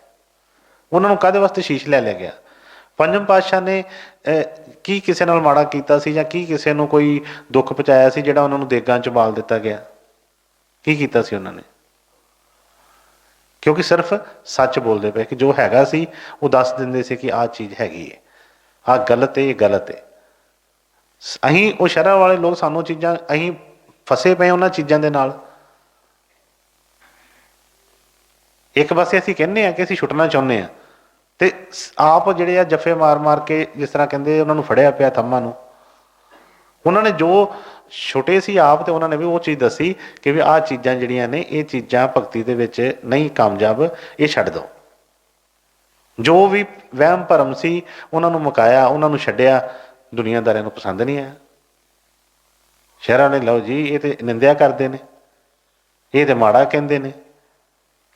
ਉਹਨਾਂ ਨੂੰ ਕਾਹਦੇ ਵਾਸਤੇ ਸ਼ੀਸ਼ ਲੈ ਲਿਆ ਗਿਆ? 5ਵੇਂ ਪਾਤਸ਼ਾਹ ਨੇ ਕੀ ਕਿਸੇ ਨਾਲ ਮਾੜਾ ਕੀਤਾ ਸੀ, ਜਾਂ ਕੀ ਕਿਸੇ ਨੂੰ ਕੋਈ ਦੁੱਖ ਪਹੁੰਚਾਇਆ ਸੀ ਜਿਹੜਾ ਉਹਨਾਂ ਨੂੰ ਦੇਗਾਂ 'ਚ ਬਾਲ ਦਿੱਤਾ ਗਿਆ? ਕੀ ਕੀਤਾ ਸੀ ਉਹਨਾਂ ਨੇ? ਕਿਉਂਕਿ ਸਿਰਫ ਸੱਚ ਬੋਲਦੇ ਪਏ, ਕਿ ਜੋ ਹੈਗਾ ਸੀ ਉਹ ਦੱਸ ਦਿੰਦੇ ਸੀ ਕਿ ਆਹ ਚੀਜ਼ ਹੈਗੀ ਹੈ, ਆਹ ਗਲਤ ਹੈ, ਇਹ ਗਲਤ ਹੈ। ਅਸੀਂ ਉਹ ਸ਼ਰ੍ਹਾ ਵਾਲੇ ਲੋਕ, ਸਾਨੂੰ ਚੀਜ਼ਾਂ, ਅਸੀਂ ਫਸੇ ਪਏ ਉਹਨਾਂ ਚੀਜ਼ਾਂ ਦੇ ਨਾਲ। ਇੱਕ ਪਾਸੇ ਅਸੀਂ ਕਹਿੰਦੇ ਹਾਂ ਕਿ ਅਸੀਂ ਛੁੱਟਣਾ ਚਾਹੁੰਦੇ ਹਾਂ, ਤੇ ਆਪ ਜਿਹੜੇ ਆ ਜੱਫੇ ਮਾਰ ਮਾਰ ਕੇ, ਜਿਸ ਤਰ੍ਹਾਂ ਕਹਿੰਦੇ ਉਹਨਾਂ ਨੂੰ ਫੜਿਆ ਪਿਆ ਥੰਮਾਂ ਨੂੰ। ਉਹਨਾਂ ਨੇ ਜੋ ਛੁੱਟੇ ਸੀ ਆਪ, ਤੇ ਉਹਨਾਂ ਨੇ ਵੀ ਉਹ ਚੀਜ਼ ਦੱਸੀ ਕਿ ਵੀ ਆਹ ਚੀਜ਼ਾਂ ਜਿਹੜੀਆਂ ਨੇ, ਇਹ ਚੀਜ਼ਾਂ ਭਗਤੀ ਦੇ ਵਿੱਚ ਨਹੀਂ ਕਾਮਯਾਬ, ਇਹ ਛੱਡ ਦਿਓ। ਜੋ ਵੀ ਵਹਿਮ ਭਰਮ ਸੀ ਉਹਨਾਂ ਨੂੰ ਮੁਕਾਇਆ, ਉਹਨਾਂ ਨੂੰ ਛੱਡਿਆ। ਦੁਨੀਆਦਾਰਿਆਂ ਨੂੰ ਪਸੰਦ ਨਹੀਂ ਆਇਆ। ਸ਼ਹਿਰਾਂ ਨੇ ਲਓ ਜੀ, ਇਹ ਤੇ ਨਿੰਦਿਆ ਕਰਦੇ ਨੇ, ਇਹ ਤੇ ਮਾੜਾ ਕਹਿੰਦੇ ਨੇ,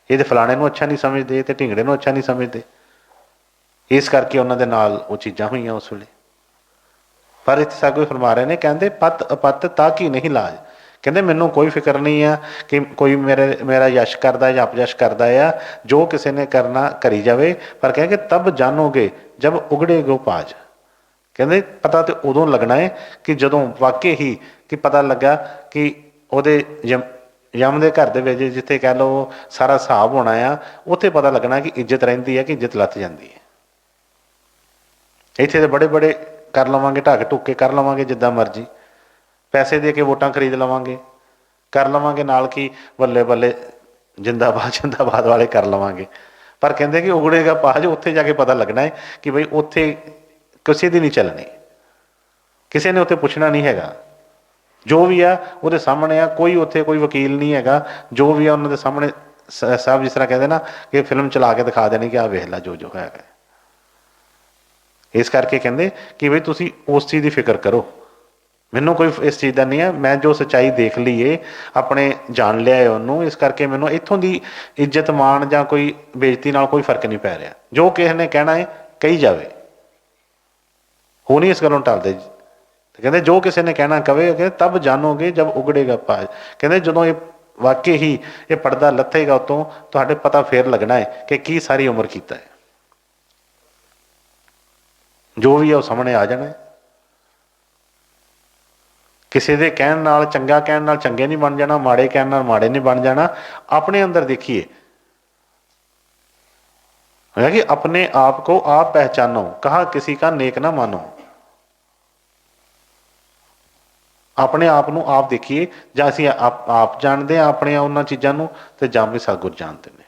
ਇਹ ਤੇ ਫਲਾਣੇ ਨੂੰ ਅੱਛਾ ਨਹੀਂ ਸਮਝਦੇ, ਤੇ ਢਿੰਗੜੇ ਨੂੰ ਅੱਛਾ ਨਹੀਂ ਸਮਝਦੇ। ਇਸ ਕਰਕੇ ਉਹਨਾਂ ਦੇ ਨਾਲ ਉਹ ਚੀਜ਼ਾਂ ਹੋਈਆਂ ਉਸ ਵੇਲੇ। ਪਰ ਇੱਥੇ ਸਾਗੂ ਫਰਮਾ ਰਹੇ ਨੇ, ਕਹਿੰਦੇ ਪੱਤ ਅਪੱਤ ਤਾਕੀ ਨਹੀਂ ਲਾਜ। ਕਹਿੰਦੇ ਮੈਨੂੰ ਕੋਈ ਫਿਕਰ ਨਹੀਂ ਆ ਕਿ ਕੋਈ ਮੇਰਾ ਯਸ਼ ਕਰਦਾ ਜਾਂ ਅਪਯਸ਼ ਕਰਦਾ ਆ, ਜੋ ਕਿਸੇ ਨੇ ਕਰਨਾ ਕਰੀ ਜਾਵੇ। ਪਰ ਕਹਿੰਦੇ ਤਬ ਜਾਣੋਗੇ ਜਬ ਉਗੜੇ ਗੋ ਪਾਜ। ਕਹਿੰਦੇ ਪਤਾ ਤੇ ਉਦੋਂ ਲੱਗਣਾ ਹੈ ਕਿ ਜਦੋਂ ਵਾਕਈ ਹੀ ਕਿ ਪਤਾ ਲੱਗਾ ਕਿ ਉਹਦੇ ਯਮ ਦੇ ਘਰ ਦੇ ਵਿੱਚ, ਜਿੱਥੇ ਕਹਿ ਲਓ ਸਾਰਾ ਹਿਸਾਬ ਹੋਣਾ ਆ, ਉੱਥੇ ਪਤਾ ਲੱਗਣਾ ਕਿ ਇੱਜ਼ਤ ਰਹਿੰਦੀ ਹੈ ਕਿ ਇੱਜ਼ਤ ਲੱਥ ਜਾਂਦੀ ਹੈ। ਇੱਥੇ ਤੇ ਬੜੇ ਬੜੇ ਕਰ ਲਵਾਂਗੇ, ਢੱਕ ਢੁੱਕ ਕੇ ਕਰ ਲਵਾਂਗੇ ਜਿੱਦਾਂ ਮਰਜ਼ੀ, ਪੈਸੇ ਦੇ ਕੇ ਵੋਟਾਂ ਖਰੀਦ ਲਵਾਂਗੇ, ਕਰ ਲਵਾਂਗੇ ਨਾਲ ਕੀ ਬੱਲੇ ਬੱਲੇ ਜਿੰਦਾਬਾਦ ਜਿੰਦਾਬਾਦ ਵਾਲੇ ਕਰ ਲਵਾਂਗੇ। ਪਰ ਕਹਿੰਦੇ ਕਿ ਉਗੜੇਗਾ ਪਾਜ, ਉੱਥੇ ਜਾ ਕੇ ਪਤਾ ਲੱਗਣਾ ਹੈ ਕਿ ਬਈ ਉੱਥੇ ਕਿਸੇ ਦੀ ਨਹੀਂ ਚੱਲਣੀ, ਕਿਸੇ ਨੇ ਉੱਥੇ ਪੁੱਛਣਾ ਨਹੀਂ ਹੈਗਾ। ਜੋ ਵੀ ਆ ਉਹਦੇ ਸਾਹਮਣੇ ਆ, ਕੋਈ ਉੱਥੇ ਕੋਈ ਵਕੀਲ ਨਹੀਂ ਹੈਗਾ। ਜੋ ਵੀ ਆ ਉਹਨਾਂ ਦੇ ਸਾਹਮਣੇ ਸਭ, ਜਿਸ ਤਰ੍ਹਾਂ ਕਹਿੰਦੇ ਨਾ ਕਿ ਫਿਲਮ ਚਲਾ ਕੇ ਦਿਖਾ ਦੇਣੀ ਕਿ ਆਹ ਵੇਖ ਲਾ ਜੋ ਜੋ ਹੈਗਾ। ਇਸ ਕਰਕੇ ਕਹਿੰਦੇ ਕਿ ਬਈ ਤੁਸੀਂ ਉਸ ਚੀਜ਼ ਦੀ ਫਿਕਰ ਕਰੋ, ਮੈਨੂੰ ਕੋਈ ਇਸ ਚੀਜ਼ ਦਾ ਨਹੀਂ ਹੈ। ਮੈਂ ਜੋ ਸੱਚਾਈ ਦੇਖ ਲਈਏ, ਆਪਣੇ ਜਾਣ ਲਿਆ ਹੈ ਉਹਨੂੰ, ਇਸ ਕਰਕੇ ਮੈਨੂੰ ਇੱਥੋਂ ਦੀ ਇੱਜ਼ਤ ਮਾਣ ਜਾਂ ਕੋਈ ਬੇਇੱਜ਼ਤੀ ਨਾਲ ਕੋਈ ਫਰਕ ਨਹੀਂ ਪੈ ਰਿਹਾ। ਜੋ ਕਿਸੇ ਨੇ ਕਹਿਣਾ ਹੈ ਕਹੀ ਜਾਵੇ, ਉਹ ਨਹੀਂ ਇਸ ਗੱਲੋਂ ਟਲਦੇ। ਕਹਿੰਦੇ ਜੋ ਕਿਸੇ ਨੇ ਕਹਿਣਾ ਕਵੇ। ਕਹਿੰਦੇ ਤਬ ਜਾਣੋਗੇ ਜਬ ਉਗੜੇਗਾ ਪਾਜ। ਕਹਿੰਦੇ ਜਦੋਂ ਇਹ ਵਾਕਈ ਹੀ ਇਹ ਪਰਦਾ ਲੱਥੇਗਾ ਉਤੋਂ, ਤੁਹਾਡੇ ਪਤਾ ਫੇਰ ਲੱਗਣਾ ਹੈ ਕਿ ਕੀ ਸਾਰੀ ਉਮਰ ਕੀਤਾ ਹੈ। ਜੋ ਵੀ ਹੈ ਉਹ ਸਾਹਮਣੇ ਆ ਜਾਣਾ ਹੈ। ਕਿਸੇ ਦੇ ਕਹਿਣ ਨਾਲ, ਚੰਗਾ ਕਹਿਣ ਨਾਲ ਚੰਗੇ ਨਹੀਂ ਬਣ ਜਾਣਾ, ਮਾੜੇ ਕਹਿਣ ਨਾਲ ਮਾੜੇ ਨਹੀਂ ਬਣ ਜਾਣਾ। ਆਪਣੇ अंदर देखिए है कि अपने आप को आप पहचानो, कहा किसी का नेक ना मानो। अपने आप ਨੂੰ ਆਪ ਦੇਖੀਏ, ਜਾਂ ਅਸੀਂ ਆਪ ਜਾਣਦੇ ਹਾਂ ਆਪਣੇ ਉਹਨਾਂ ਚੀਜ਼ਾਂ ਨੂੰ, ਤੇ ਜਾਂ ਵੀ ਸਤਿਗੁਰ ਜਾਣਦੇ ਨੇ।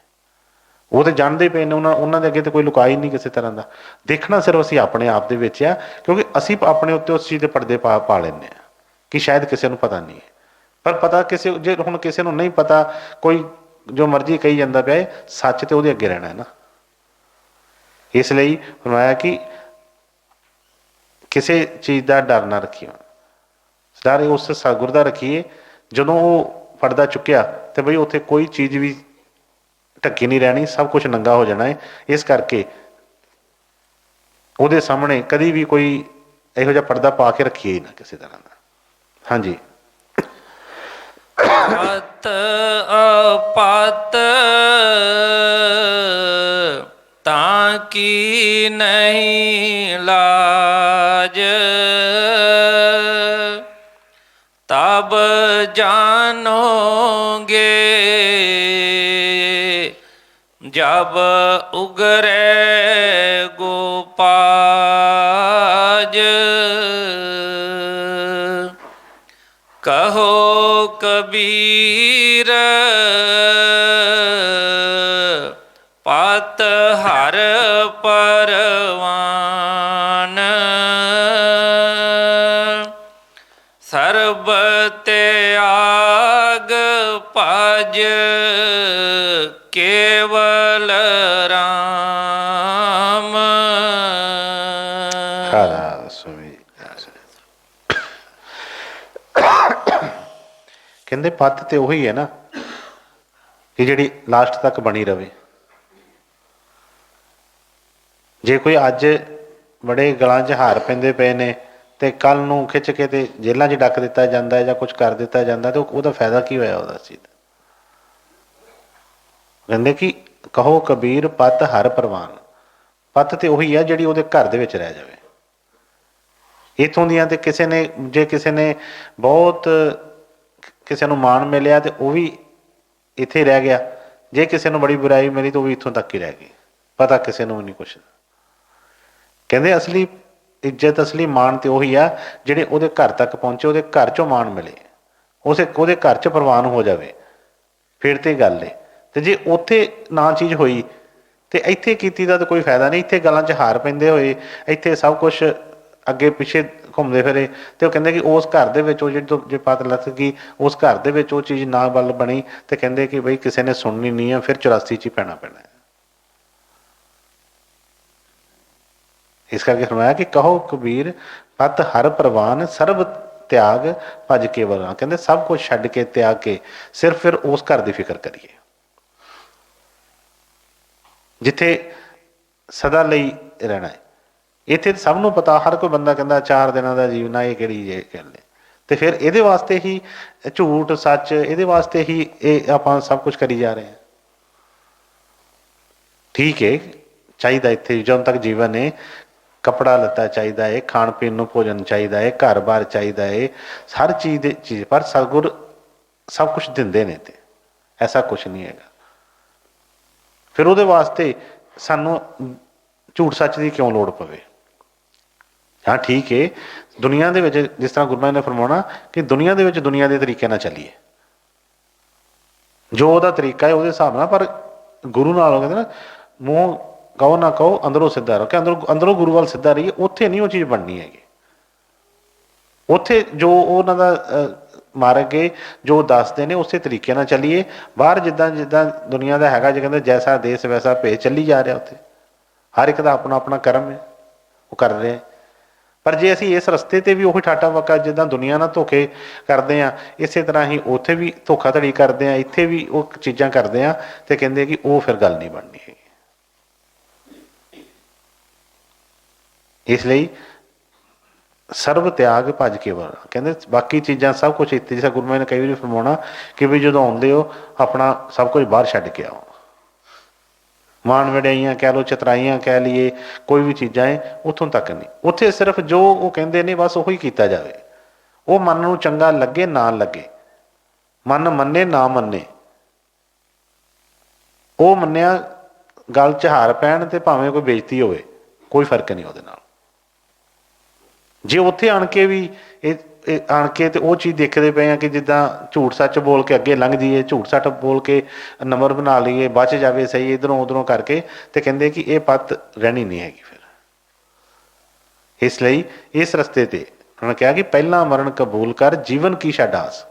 ਉਹ ਤੇ ਜਾਣਦੇ ਪਏ ਨੇ, ਉਹਨਾਂ ਦੇ ਅੱਗੇ ਤੇ ਕੋਈ ਲੁਕਾਈ ਨਹੀਂ ਕਿਸੇ ਤਰ੍ਹਾਂ ਦਾ। ਦੇਖਣਾ ਸਿਰਫ ਅਸੀਂ ਆਪਣੇ ਆਪ ਦੇ ਵਿੱਚ ਆ, ਕਿਉਂਕਿ ਅਸੀਂ ਆਪਣੇ ਉੱਤੇ ਉਸ ਚੀਜ਼ ਦੇ ਪਰਦੇ ਪਾ ਲੈਂਦੇ ਹਾਂ ਕਿ ਸ਼ਾਇਦ ਕਿਸੇ ਨੂੰ ਪਤਾ ਨਹੀਂ ਹੈ। ਪਰ ਪਤਾ ਕਿਸੇ, ਜੇ ਹੁਣ ਕਿਸੇ ਨੂੰ ਨਹੀਂ ਪਤਾ, ਕੋਈ ਜੋ ਮਰਜ਼ੀ ਕਹੀ ਜਾਂਦਾ ਪਿਆ, ਸੱਚ ਤੇ ਉਹਦੇ ਅੱਗੇ ਰਹਿਣਾ ਹੈ ਨਾ। ਇਸ ਲਈ ਫਰਮਾਇਆ ਕਿ ਕਿਸੇ ਚੀਜ਼ ਦਾ ਡਰ ਨਾ ਰੱਖੀਓ, ਡਰ ਉਸ ਸਤਿਗੁਰ ਦਾ ਰੱਖੀਏ। ਜਦੋਂ ਉਹ ਪਰਦਾ ਚੁੱਕਿਆ ਤੇ ਬਈ ਉੱਥੇ ਕੋਈ ਚੀਜ਼ ਵੀ ਢੱਕੀ ਨਹੀਂ ਰਹਿਣੀ, ਸਭ ਕੁਝ ਨੰਗਾ ਹੋ ਜਾਣਾ ਹੈ। ਇਸ ਕਰਕੇ ਉਹਦੇ ਸਾਹਮਣੇ ਕਦੀ ਵੀ ਕੋਈ ਇਹੋ ਜਿਹਾ ਪਰਦਾ ਪਾ ਕੇ ਰੱਖੀਏ ਹੀ ਨਾ ਕਿਸੇ ਤਰ੍ਹਾਂ ਦਾ। ਹਾਂਜੀ। ਪਤ ਆਪਤ ਤਾਂ ਕੀ ਨਹੀਂ ਲਾਜ, ਤਬ ਜਾਨੋਗੇ ਜਬ ਉਗਰੇ ਗੋਪਾਜ। ਕਹੋ ਕਬੀਰ ਪਤ ਹਰ ਪਰਵਾਨ, ਸਰਬ ਤਿਆਗ ਭਜ ਕੇਵਲ ਰਾਮ। ਕਹਿੰਦੇ ਪੱਤ ਤੇ ਉਹੀ ਹੈ ਨਾ ਕਿ ਜਿਹੜੀ ਲਾਸਟ ਤੱਕ ਬਣੀ ਰਵੇ। ਜੇ ਕੋਈ ਅੱਜ ਬੜੇ ਗਲਾਂ 'ਚ ਹਾਰ ਪੈਂਦੇ ਪਏ ਨੇ ਤੇ ਕੱਲ ਨੂੰ ਖਿੱਚ ਕੇ ਤੇ ਜੇਲ੍ਹਾਂ 'ਚ ਡੱਕ ਦਿੱਤਾ ਜਾਂਦਾ ਜਾਂ ਕੁਛ ਕਰ ਦਿੱਤਾ ਜਾਂਦਾ, ਤੇ ਉਹਦਾ ਫਾਇਦਾ ਕੀ ਹੋਇਆ ਉਹਦਾ ਚੀਜ਼। ਕਹਿੰਦੇ ਕਿ ਕਹੋ ਕਬੀਰ ਪੱਤ ਹਰ ਪ੍ਰਵਾਨ। ਪੱਤ ਤੇ ਉਹੀ ਆ ਜਿਹੜੀ ਉਹਦੇ ਘਰ ਦੇ ਵਿੱਚ ਰਹਿ ਜਾਵੇ। ਇੱਥੋਂ ਦੀਆਂ ਤੇ ਕਿਸੇ ਨੇ, ਜੇ ਕਿਸੇ ਨੇ ਬਹੁਤ ਕਿਸੇ ਨੂੰ ਮਾਣ ਮਿਲਿਆ ਤੇ ਉਹ ਵੀ ਇੱਥੇ ਰਹਿ ਗਿਆ, ਜੇ ਕਿਸੇ ਨੂੰ ਬੜੀ ਬੁਰਾਈ ਮਿਲੀ ਤਾਂ ਉਹ ਵੀ ਇੱਥੋਂ ਤੱਕ ਹੀ ਰਹਿ ਗਈ, ਪਤਾ ਕਿਸੇ ਨੂੰ ਵੀ ਨਹੀਂ ਕੁਛ। ਕਹਿੰਦੇ ਅਸਲੀ ਇੱਜ਼ਤ, ਅਸਲੀ ਮਾਣ ਤੇ ਉਹੀ ਆ ਜਿਹੜੇ ਉਹਦੇ ਘਰ ਤੱਕ ਪਹੁੰਚੇ, ਉਹਦੇ ਘਰ 'ਚੋਂ ਮਾਣ ਮਿਲੇ, ਉਹਦੇ ਘਰ 'ਚ ਪ੍ਰਵਾਨ ਹੋ ਜਾਵੇ, ਫਿਰ ਤੇ ਗੱਲ ਏ। ਤੇ ਜੇ ਉੱਥੇ ਨਾ ਚੀਜ਼ ਹੋਈ ਤੇ ਇੱਥੇ ਕੀਤੀ ਦਾ ਤਾਂ ਕੋਈ ਫਾਇਦਾ ਨਹੀਂ। ਇੱਥੇ ਗੱਲਾਂ 'ਚ ਹਾਰ ਪੈਂਦੇ ਹੋਏ, ਇੱਥੇ ਸਭ ਕੁਛ ਅੱਗੇ ਪਿੱਛੇ ਘੁੰਮਦੇ ਫਿਰੇ, ਤੇ ਉਹ ਕਹਿੰਦੇ ਕਿ ਉਸ ਘਰ ਦੇ ਵਿੱਚ ਉਹ ਜਿਹੜੀ ਜੇ ਪੱਤ ਲੱਥ ਗਈ, ਉਸ ਘਰ ਦੇ ਵਿੱਚ ਉਹ ਚੀਜ਼ ਨਾ ਬਲ ਬਣੀ, ਤੇ ਕਹਿੰਦੇ ਕਿ ਬਈ ਕਿਸੇ ਨੇ ਸੁਣਨੀ ਨਹੀਂ ਆ, ਫਿਰ 84 'ਚ ਹੀ ਪੈਣਾ। ਇਸ ਕਰਕੇ ਸੁਣਾਇਆ ਕਿ ਕਹੋ ਕਬੀਰ ਪੱਤ ਹਰ ਪ੍ਰਵਾਨ, ਸਰਬ ਤਿਆਗ ਭਜ ਕੇਵਲ ਰਾਮ। ਕਹਿੰਦੇ ਸਭ ਕੁਝ ਛੱਡ ਕੇ, ਤਿਆਗ ਕੇ, ਸਿਰਫ ਫਿਰ ਉਸ ਘਰ ਦੀ ਫਿਕਰ ਕਰੀਏ ਜਿੱਥੇ ਸਦਾ ਲਈ ਰਹਿਣਾ ਹੈ। ਇੱਥੇ ਸਭ ਨੂੰ ਪਤਾ, ਹਰ ਕੋਈ ਬੰਦਾ ਕਹਿੰਦਾ 4 ਦਿਨਾਂ ਦਾ ਜੀਵਨ ਆ, ਇਹ ਕਿਹੜੀ ਜੇ ਗੱਲ ਹੈ। ਤੇ ਫਿਰ ਇਹਦੇ ਵਾਸਤੇ ਹੀ ਝੂਠ ਸੱਚ, ਇਹਦੇ ਵਾਸਤੇ ਹੀ ਇਹ ਆਪਾਂ ਸਭ ਕੁਝ ਕਰੀ ਜਾ ਰਹੇ ਹਾਂ। ਠੀਕ ਹੈ, ਚਾਹੀਦਾ ਇੱਥੇ ਜਦੋਂ ਤੱਕ ਜੀਵਨ ਹੈ, ਕੱਪੜਾ ਲੱਤਾ ਚਾਹੀਦਾ ਹੈ, ਖਾਣ ਪੀਣ ਨੂੰ ਭੋਜਨ ਚਾਹੀਦਾ ਹੈ, ਘਰ ਬਾਰ ਚਾਹੀਦਾ ਹੈ, ਹਰ ਚੀਜ਼ ਦੇ ਚੀਜ਼। ਪਰ ਸਤਿਗੁਰ ਸਭ ਕੁਛ ਦਿੰਦੇ ਨੇ, ਤੇ ਐਸਾ ਕੁਛ ਨਹੀਂ ਹੈਗਾ। ਫਿਰ ਉਹਦੇ ਵਾਸਤੇ ਸਾਨੂੰ ਝੂਠ ਸੱਚ ਦੀ ਕਿਉਂ ਲੋੜ ਪਵੇ। ਹਾਂ ਠੀਕ ਹੈ, ਦੁਨੀਆ ਦੇ ਵਿੱਚ ਜਿਸ ਤਰ੍ਹਾਂ ਗੁਰੂ ਮਹਾਰਾਜ ਨੇ ਫਰਮਾਉਣਾ ਕਿ ਦੁਨੀਆ ਦੇ ਵਿੱਚ ਦੁਨੀਆ ਦੇ ਤਰੀਕੇ ਨਾਲ ਚੱਲੀਏ, ਜੋ ਉਹਦਾ ਤਰੀਕਾ ਹੈ ਉਹਦੇ ਹਿਸਾਬ ਨਾਲ। ਪਰ ਗੁਰੂ ਨਾਲ ਕਹਿੰਦੇ ਨਾ, ਮੂੰਹ ਕਹੋ ਨਾ ਕਹੋ, ਅੰਦਰੋਂ ਸਿੱਧਾ ਰਹੋ, ਕਿ ਅੰਦਰੋਂ ਗੁਰੂ ਵੱਲ ਸਿੱਧਾ ਰਹੀਏ। ਉੱਥੇ ਨਹੀਂ ਉਹ ਚੀਜ਼ ਬਣਨੀ ਹੈਗੀ। ਉੱਥੇ ਜੋ ਉਹਨਾਂ ਦਾ ਮਾਰਗ ਹੈ, ਜੋ ਦੱਸਦੇ ਨੇ, ਉਸੇ ਤਰੀਕੇ ਨਾਲ ਚੱਲੀਏ। ਬਾਹਰ ਜਿੱਦਾਂ ਜਿੱਦਾਂ ਦੁਨੀਆ ਦਾ ਹੈਗਾ, ਜੇ ਕਹਿੰਦੇ ਜੈਸਾ ਦੇਸ ਵੈਸਾ ਭੇਸ, ਚੱਲੀ ਜਾ ਰਿਹਾ। ਉੱਥੇ ਹਰ ਇੱਕ ਦਾ ਆਪਣਾ ਆਪਣਾ ਕਰਮ ਹੈ, ਉਹ ਕਰ ਰਿਹਾ। ਪਰ ਜੇ ਅਸੀਂ ਇਸ ਰਸਤੇ 'ਤੇ ਵੀ ਉਹੀ ਠਾਟਾ ਵਾਕਾ ਜਿੱਦਾਂ ਦੁਨੀਆ ਨਾਲ ਧੋਖੇ ਕਰਦੇ ਹਾਂ, ਇਸੇ ਤਰ੍ਹਾਂ ਹੀ ਉੱਥੇ ਵੀ ਧੋਖਾਧੜੀ ਕਰਦੇ ਹਾਂ, ਇੱਥੇ ਵੀ ਉਹ ਚੀਜ਼ਾਂ ਕਰਦੇ ਹਾਂ, ਤੇ ਕਹਿੰਦੇ ਕਿ ਉਹ ਫਿਰ ਗੱਲ ਨਹੀਂ ਬਣਨੀ ਹੈਗੀ। ਇਸ ਲਈ ਸਰਬ ਤਿਆਗ ਭਜ ਕੇਵਲ। ਕਹਿੰਦੇ ਬਾਕੀ ਚੀਜ਼ਾਂ ਸਭ ਕੁਛ ਇੱਥੇ, ਜਿਸ ਤਰ੍ਹਾਂ ਗੁਰੂ ਮਹਾਰਾਜ ਨੇ ਕਈ ਵਾਰੀ ਫਰਮਾਉਣਾ ਕਿ ਵੀ ਜਦੋਂ ਆਉਂਦੇ ਹੋ ਆਪਣਾ ਸਭ ਕੁਝ ਬਾਹਰ ਛੱਡ ਕੇ ਆਓ। ਮਾਣ ਵਡਿਆਈਆਂ ਕਹਿ ਲਓ, ਚਤਰਾਈਆਂ ਕਹਿ ਲਈਏ, ਕੋਈ ਵੀ ਚੀਜ਼ਾਂ ਹੈ, ਉੱਥੋਂ ਤੱਕ ਨਹੀਂ। ਉੱਥੇ ਸਿਰਫ ਜੋ ਉਹ ਕਹਿੰਦੇ ਨੇ ਬਸ ਉਹੀ ਕੀਤਾ ਜਾਵੇ। ਉਹ ਮਨ ਨੂੰ ਚੰਗਾ ਲੱਗੇ ਨਾ ਲੱਗੇ, ਮਨ ਮੰਨੇ ਨਾ ਮੰਨੇ, ਉਹ ਮੰਨਿਆ ਗਲ 'ਚ ਹਾਰ ਪੈਣ ਤੇ ਭਾਵੇਂ ਕੋਈ ਬੇਇੱਜ਼ਤੀ ਹੋਵੇ, ਕੋਈ ਫਰਕ ਨਹੀਂ ਉਹਦੇ ਨਾਲ। ਜੇ ਉੱਥੇ ਆਣ ਕੇ ਵੀ ਇਹ ਆਣ ਕੇ ਤੇ ਉਹ ਚੀਜ਼ ਦੇਖਦੇ ਪਏ ਆ ਕਿ ਜਿੱਦਾਂ ਝੂਠ ਸੱਚ ਬੋਲ ਕੇ ਅੱਗੇ ਲੰਘ ਜਾਈਏ, ਝੂਠ ਸੱਚ ਬੋਲ ਕੇ ਨੰਬਰ ਬਣਾ ਲਈਏ, ਬਚ ਜਾਵੇ ਸਹੀ ਇੱਧਰੋਂ ਉੱਧਰੋਂ ਕਰਕੇ, ਤੇ ਕਹਿੰਦੇ ਕਿ ਇਹ ਪੱਤ ਰਹਿਣੀ ਨਹੀਂ ਹੈਗੀ ਫਿਰ। ਇਸ ਲਈ ਇਸ ਰਸਤੇ ਤੇ ਉਹਨਾਂ ਨੇ ਕਿਹਾ ਕਿ ਪਹਿਲਾਂ ਮਰਨ ਕਬੂਲ ਕਰ, ਜੀਵਨ ਕੀ ਛੱਡ ਆਸ।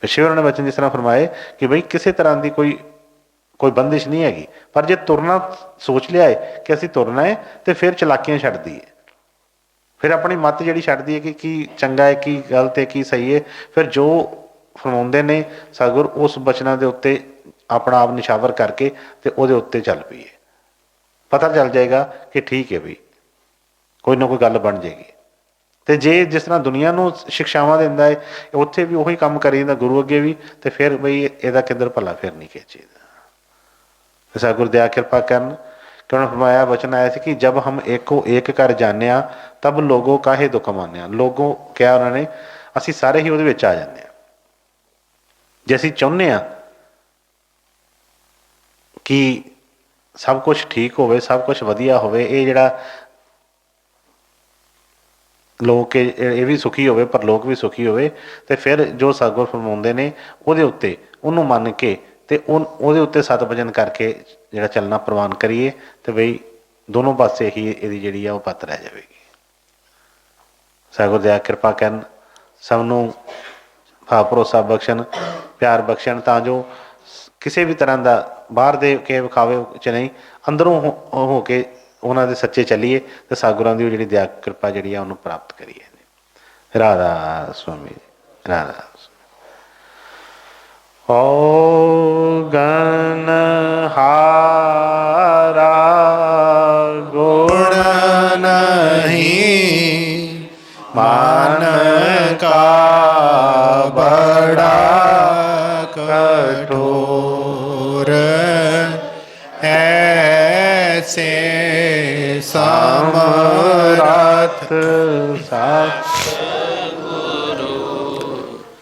ਪਿਛੇ ਉਹਨਾਂ ਨੇ ਵਚਨ ਜਿਸ ਤਰ੍ਹਾਂ ਫਰਮਾਏ ਕਿ ਬਈ ਕਿਸੇ ਤਰ੍ਹਾਂ ਦੀ ਕੋਈ ਬੰਦਿਸ਼ ਨਹੀਂ ਹੈਗੀ, ਪਰ ਜੇ ਤੁਰਨਾ ਸੋਚ ਲਿਆ ਹੈ ਕਿ ਅਸੀਂ ਤੁਰਨਾ ਹੈ ਤੇ ਫਿਰ ਚਲਾਕੀਆਂ ਛੱਡ ਦਈਏ, ਫਿਰ ਆਪਣੀ ਮੱਤ ਜਿਹੜੀ ਛੱਡ ਦਈਏ ਕਿ ਕੀ ਚੰਗਾ ਹੈ, ਕੀ ਗਲਤ ਹੈ, ਕੀ ਸਹੀ ਹੈ। ਫਿਰ ਜੋ ਫਰਮਾਉਂਦੇ ਨੇ ਸਤਿਗੁਰ, ਉਸ ਬਚਨਾਂ ਦੇ ਉੱਤੇ ਆਪਣਾ ਆਪ ਨਿਸ਼ਾਵਰ ਕਰਕੇ ਤੇ ਉਹਦੇ ਉੱਤੇ ਚੱਲ ਪਈਏ, ਪਤਾ ਚੱਲ ਜਾਏਗਾ ਕਿ ਠੀਕ ਹੈ ਬਈ ਕੋਈ ਨਾ ਕੋਈ ਗੱਲ ਬਣ ਜਾਏਗੀ। ਤੇ ਜੇ ਜਿਸ ਤਰ੍ਹਾਂ ਦੁਨੀਆ ਨੂੰ ਸਿਕਸ਼ਾਵਾਂ ਦਿੰਦਾ ਹੈ, ਉੱਥੇ ਵੀ ਉਹੀ ਕੰਮ ਕਰੀ ਜਾਂਦਾ ਗੁਰੂ ਅੱਗੇ ਵੀ, ਤੇ ਫਿਰ ਬਈ ਇਹਦਾ ਕਿੱਧਰ ਭਲਾ ਫਿਰ ਨਹੀਂ ਕਿਹਾ ਚਾਹੀਦਾ। ਸਤਿਗੁਰ ਦਇਆ ਕਿਰਪਾ ਕਰਨ ਕਿ ਉਹਨਾਂ ਫਰਮਾਇਆ, ਵਚਨ ਆਇਆ ਸੀ ਕਿ ਜਬ ਹਮ ਏਕੋ ਏਕ ਕਰ ਜਾਣਿਆ ਤਬ ਲੋਗੋ ਕਾਹੇ ਦੁੱਖ ਮਾਨਿਆ। ਲੋਗੋ ਕਿਹਾ ਉਹਨਾਂ ਨੇ, ਅਸੀਂ ਸਾਰੇ ਹੀ ਉਹਦੇ ਵਿੱਚ ਆ ਜਾਂਦੇ ਹਾਂ। ਜੇ ਅਸੀਂ ਚਾਹੁੰਦੇ ਹਾਂ ਕਿ ਸਭ ਕੁਛ ਠੀਕ ਹੋਵੇ, ਸਭ ਕੁਛ ਵਧੀਆ ਹੋਵੇ, ਇਹ ਜਿਹੜਾ ਲੋਕ ਇਹ ਵੀ ਸੁਖੀ ਹੋਵੇ ਪਰ ਲੋਕ ਵੀ ਸੁਖੀ ਹੋਵੇ, ਤੇ ਫਿਰ ਜੋ ਸਤਿਗੁਰ ਫਰਮਾਉਂਦੇ ਨੇ ਉਹਦੇ ਉੱਤੇ ਉਹਨੂੰ ਮੰਨ ਕੇ ਤੇ ਉਹਦੇ ਉੱਤੇ ਸਤ ਵਚਨ ਕਰਕੇ ਜਿਹੜਾ ਚੱਲਣਾ ਪ੍ਰਵਾਨ ਕਰੀਏ, ਤੇ ਬਈ ਦੋਨੋਂ ਪਾਸੇ ਹੀ ਇਹਦੀ ਜਿਹੜੀ ਆ ਉਹ ਪੱਤ ਰਹਿ ਜਾਵੇਗੀ। ਸਤਿਗੁਰ ਦਇਆ ਕਿਰਪਾ ਕਰਨ, ਸਭ ਨੂੰ ਭਾਵ ਭਰੋਸਾ ਬਖਸ਼ਣ, ਪਿਆਰ ਬਖਸ਼ਣ, ਤਾਂ ਜੋ ਕਿਸੇ ਵੀ ਤਰ੍ਹਾਂ ਦਾ ਬਾਹਰ ਦੇ ਕੇ ਵਿਖਾਵੇ 'ਚ ਨਹੀਂ, ਅੰਦਰੋਂ ਹੋ ਕੇ ਉਹਨਾਂ ਦੇ ਸੱਚੇ ਚੱਲੀਏ ਤੇ ਸਤਿਗੁਰਾਂ ਦੀ ਉਹ ਜਿਹੜੀ ਦਇਆ ਕਿਰਪਾ ਜਿਹੜੀ ਆ ਉਹਨੂੰ ਪ੍ਰਾਪਤ ਕਰੀਏ। ਰਾਧਾ ਸੁਆਮੀ, ਰਾਧਾ। ਓ ਗਨ ਹਾਰਾ ਗੁਣ ਨਹੀਂ, ਮਨ ਕਾ ਬੜਾ ਕਠੋਰ, ਐਸੇ ਸਮਰੱਥ ਸਤਿਗੁਰੂ,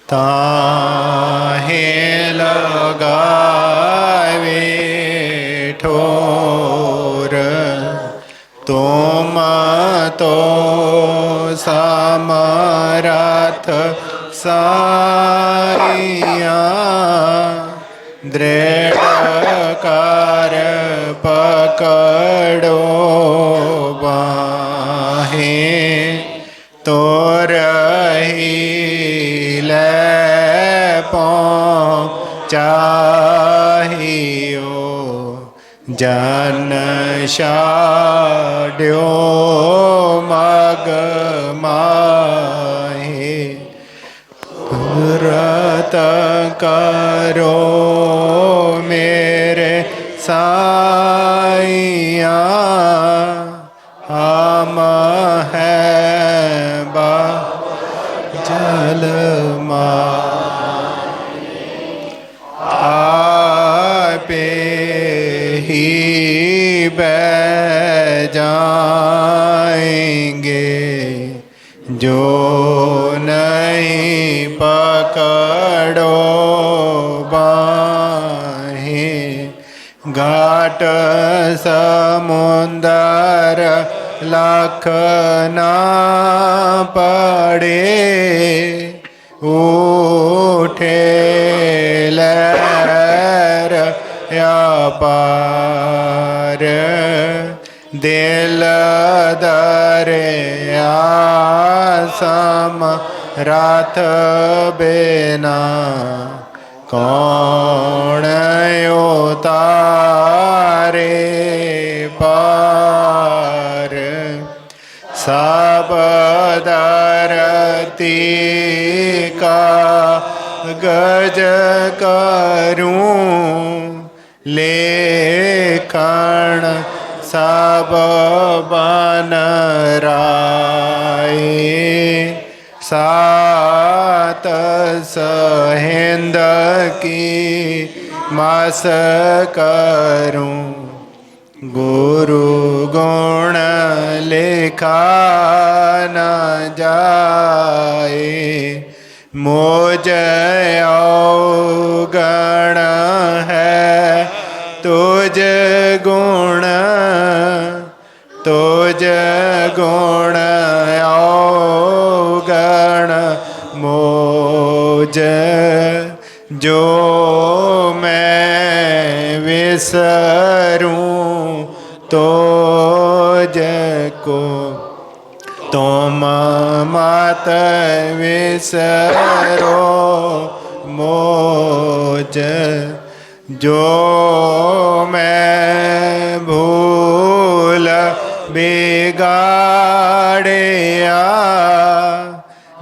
ਤਾਹੇ ਲਗਾਵੇ ਠੋਰ, ਤੁਮ ਤੋ ਸਮਰੱਥ ਸਾਰੀਆਂ, ਦ੍ਰਿੜ ਕਰ ਪਕੜੋ ਬਾਹੇ, ਤੋਰਹੀ ਲੈ ਪਹੁੰਚਾਹਿਓ, ਜਨ ਛਾੜਿਓ ਮਗ ਮਾਹੇ, ਤੁਰਤ ਕਰੋ ਮੇਰੇ ਸਾਈਆਂ, ਹਮ ਹੈ ਬਾ ਜਲ ਆਪੇ ਹੀ ਬਹਿ ਜਾਏਂਗੇ, ਜੋ ਨਹੀਂ ਪਕੜੋ ਬਾਹੇ, ਘਾਟ ਸਮੁੰਦਰ ਲੱਖ ਨਾ ਪੜੇ, ਉਠੇ ਲਹਿਰ ਅਪਾਰ, ਦਿਲ ਦਰਿਆ ਸਮਰੱਥ ਬਿਨਾ, ਕੌਣ ਉਤਾਰੇ ਪਾਰ, ਸਭ ਦਰਤੀ ਕਾ ਗਜ ਕਰੂੰ, ਲੇਖਣ ਸਭ ਬਨ ਰਾਏ, ਸਾਤ ਸਹਿੰਦ ਕੀ ਮਸ ਕਰੂੰ, गुरु गुण लिखा न जाए, मुझ अवगण है तुझ गुण, तुझ गुण अवगण मुझ, जो मैं विसरूं तुझ को, तुम मत विसरो मुझ, जो मैं भूल बिगाड़िया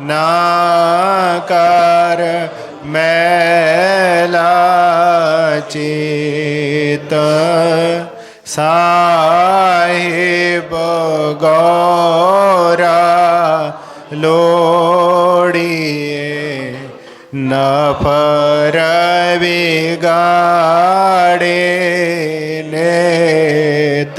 ना कर मैला चित, साहिब गौरा लोड़िए नफर बिगाड़े नेत,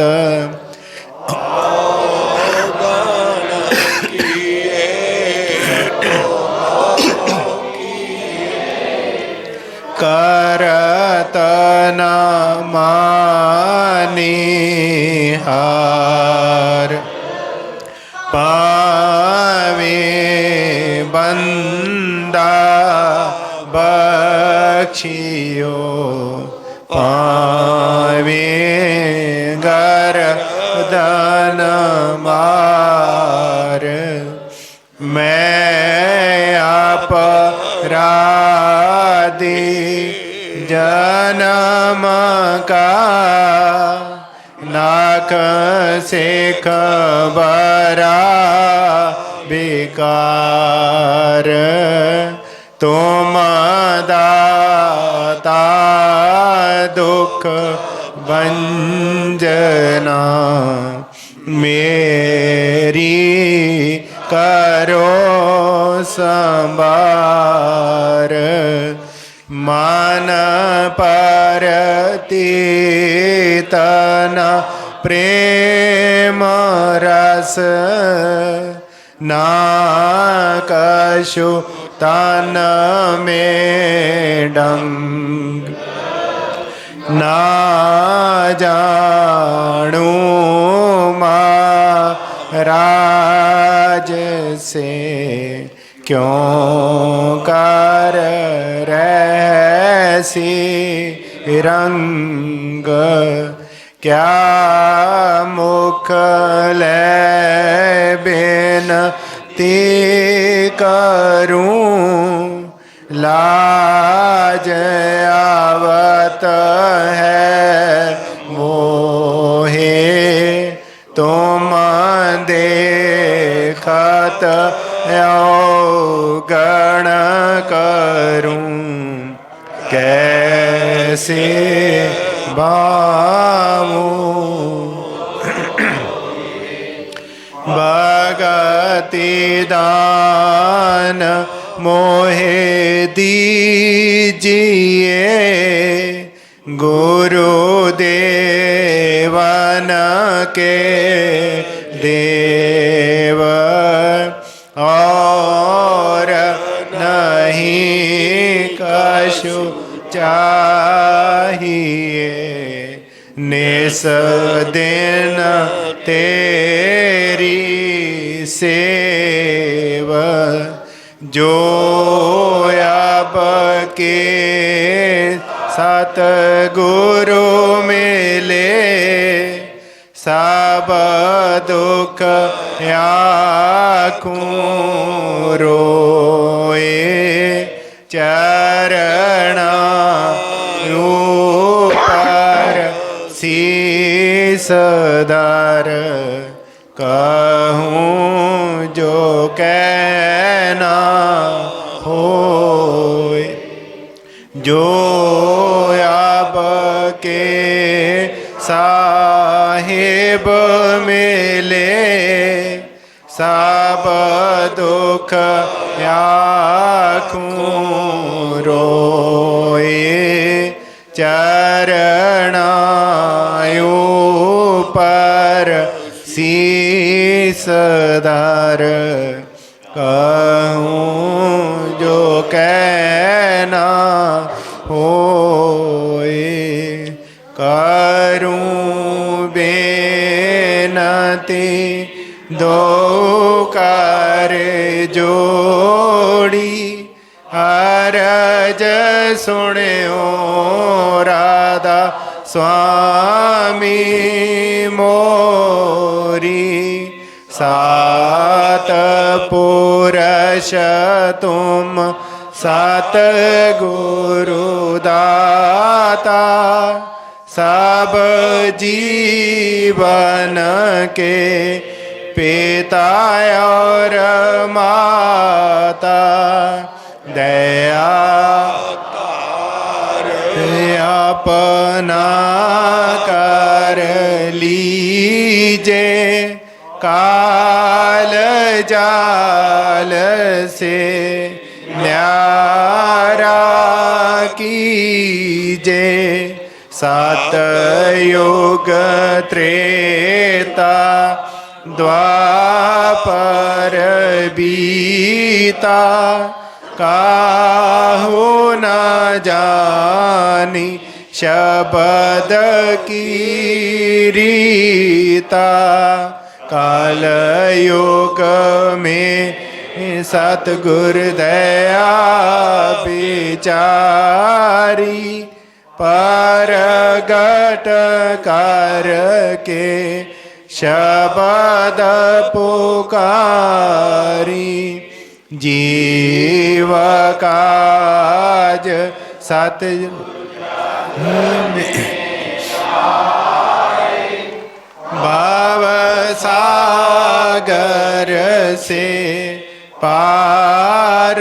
करत न मानिहार, पावे बंदा बख्शियो, पावे गर्दन मार, मैं अपराधी जन्म का, नाक से खबरा बेकार, तुम दाता दुख भंजना, मेरी करो संभार, मान परतीतन प्रेम रस, ना कशु तन में डंग, ना जानू महाराज से क्यों कर रहसी रंग, क्या मुख ले बेनती करूं, लाज आवत है मोहे, तुम देखत अवगण करूं, कैसे भावूं, भगति दान मोहे दीजिए, गुरुदेवन के देव, और नहीं कछु चाहिए, निस दिन तेरी सेव, जो अब के सतगुरु मिले, सब दुख याकूं रोए, चरण ऊपर शीस धर, कहूँ जो कहना होए, जो अब के साहिब मिले, सब दुख याकूं रोए, चरणायो सधार कहूँ जो कहना होए करूँ बेनती दो कर जोड़ी अरज सुण्यो राधा स्वामी मोरी सात पुरुष तुम सात गुरु दाता सब जीवन के पिता और माता दया अपना कर लीजे काल जाल से न्यारा कीजे सात युग त्रेता द्वापर बीता काहू न जानी शब्द की रीता काल युग में सतगुर दया बिचारी परगट कर के शब्द पुकारी जीव काज सत भाव सागर से पार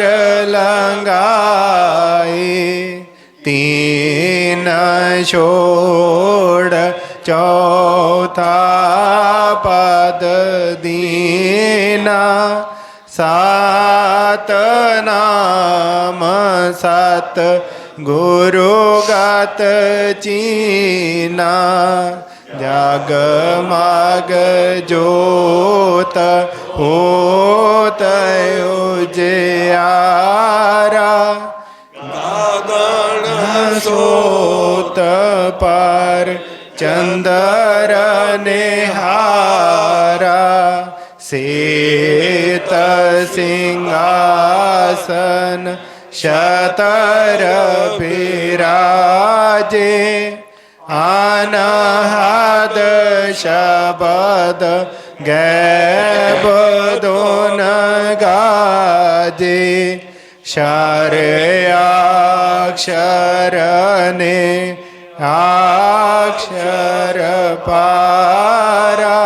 लंगाए तीन छोड़ चौथा पद दीना सात नाम सात गुरु गात चीना जग माग जोत होत उजियारा गगन सोत पर चंदर नेहारा सेत सिंहासन शतर विराजे अनहद शब्द गैब दोन गाजे क्षर अक्षर ने अक्षर पारा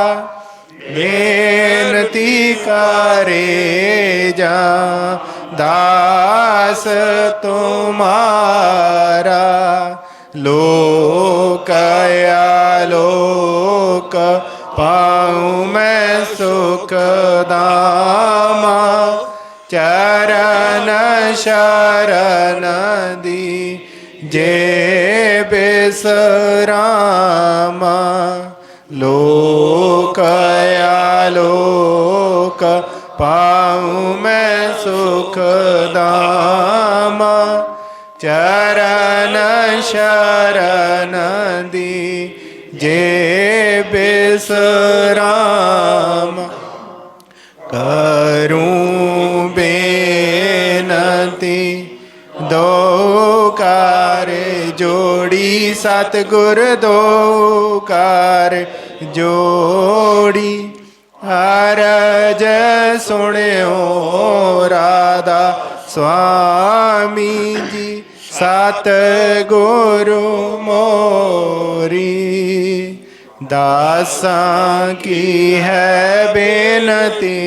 बेनती करे जा दास तुम्हारा लोक आलोक पाऊँ मैं सुख दामा चरण शरण दी जे बेसरामा लोक आलोक पाऊँ मैं सुख दामा चरण शरण दी जे बेसराम करूं बेनती दो कार जोड़ी सतगुर दो कार जोड़ी अरज सुण्यो राधा स्वामी जी सत गुरु मोरी दासां की है बेनती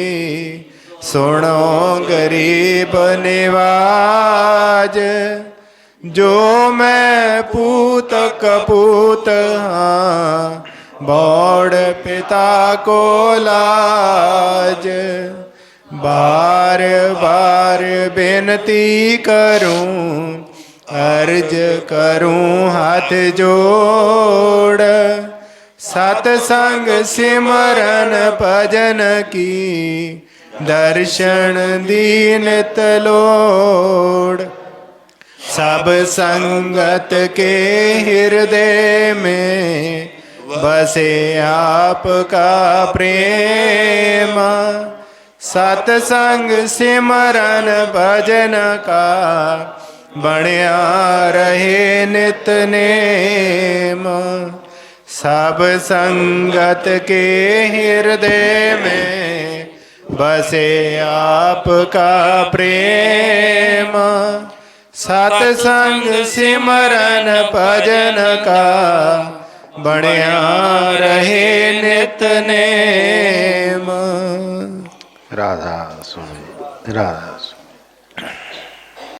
सुनो गरीब निवाज जो मैं पूत कपूत हाँ बौड़ पिता को लाज बार बार बेनती करूं अर्ज करूं हाथ जोड़ सतसंग सिमरन भजन की दर्शन दीन तलोड़। सब संगत के हृदय में बसे आपका प्रेम। सतसंग सिमरन भजन का बण्या रहे नित नेम। सब संगत के हृदय में बसे आपका प्रेम। सतसंग सिमरन भजन का बण्या रहे नित नेम। राधा स्वामी राधा।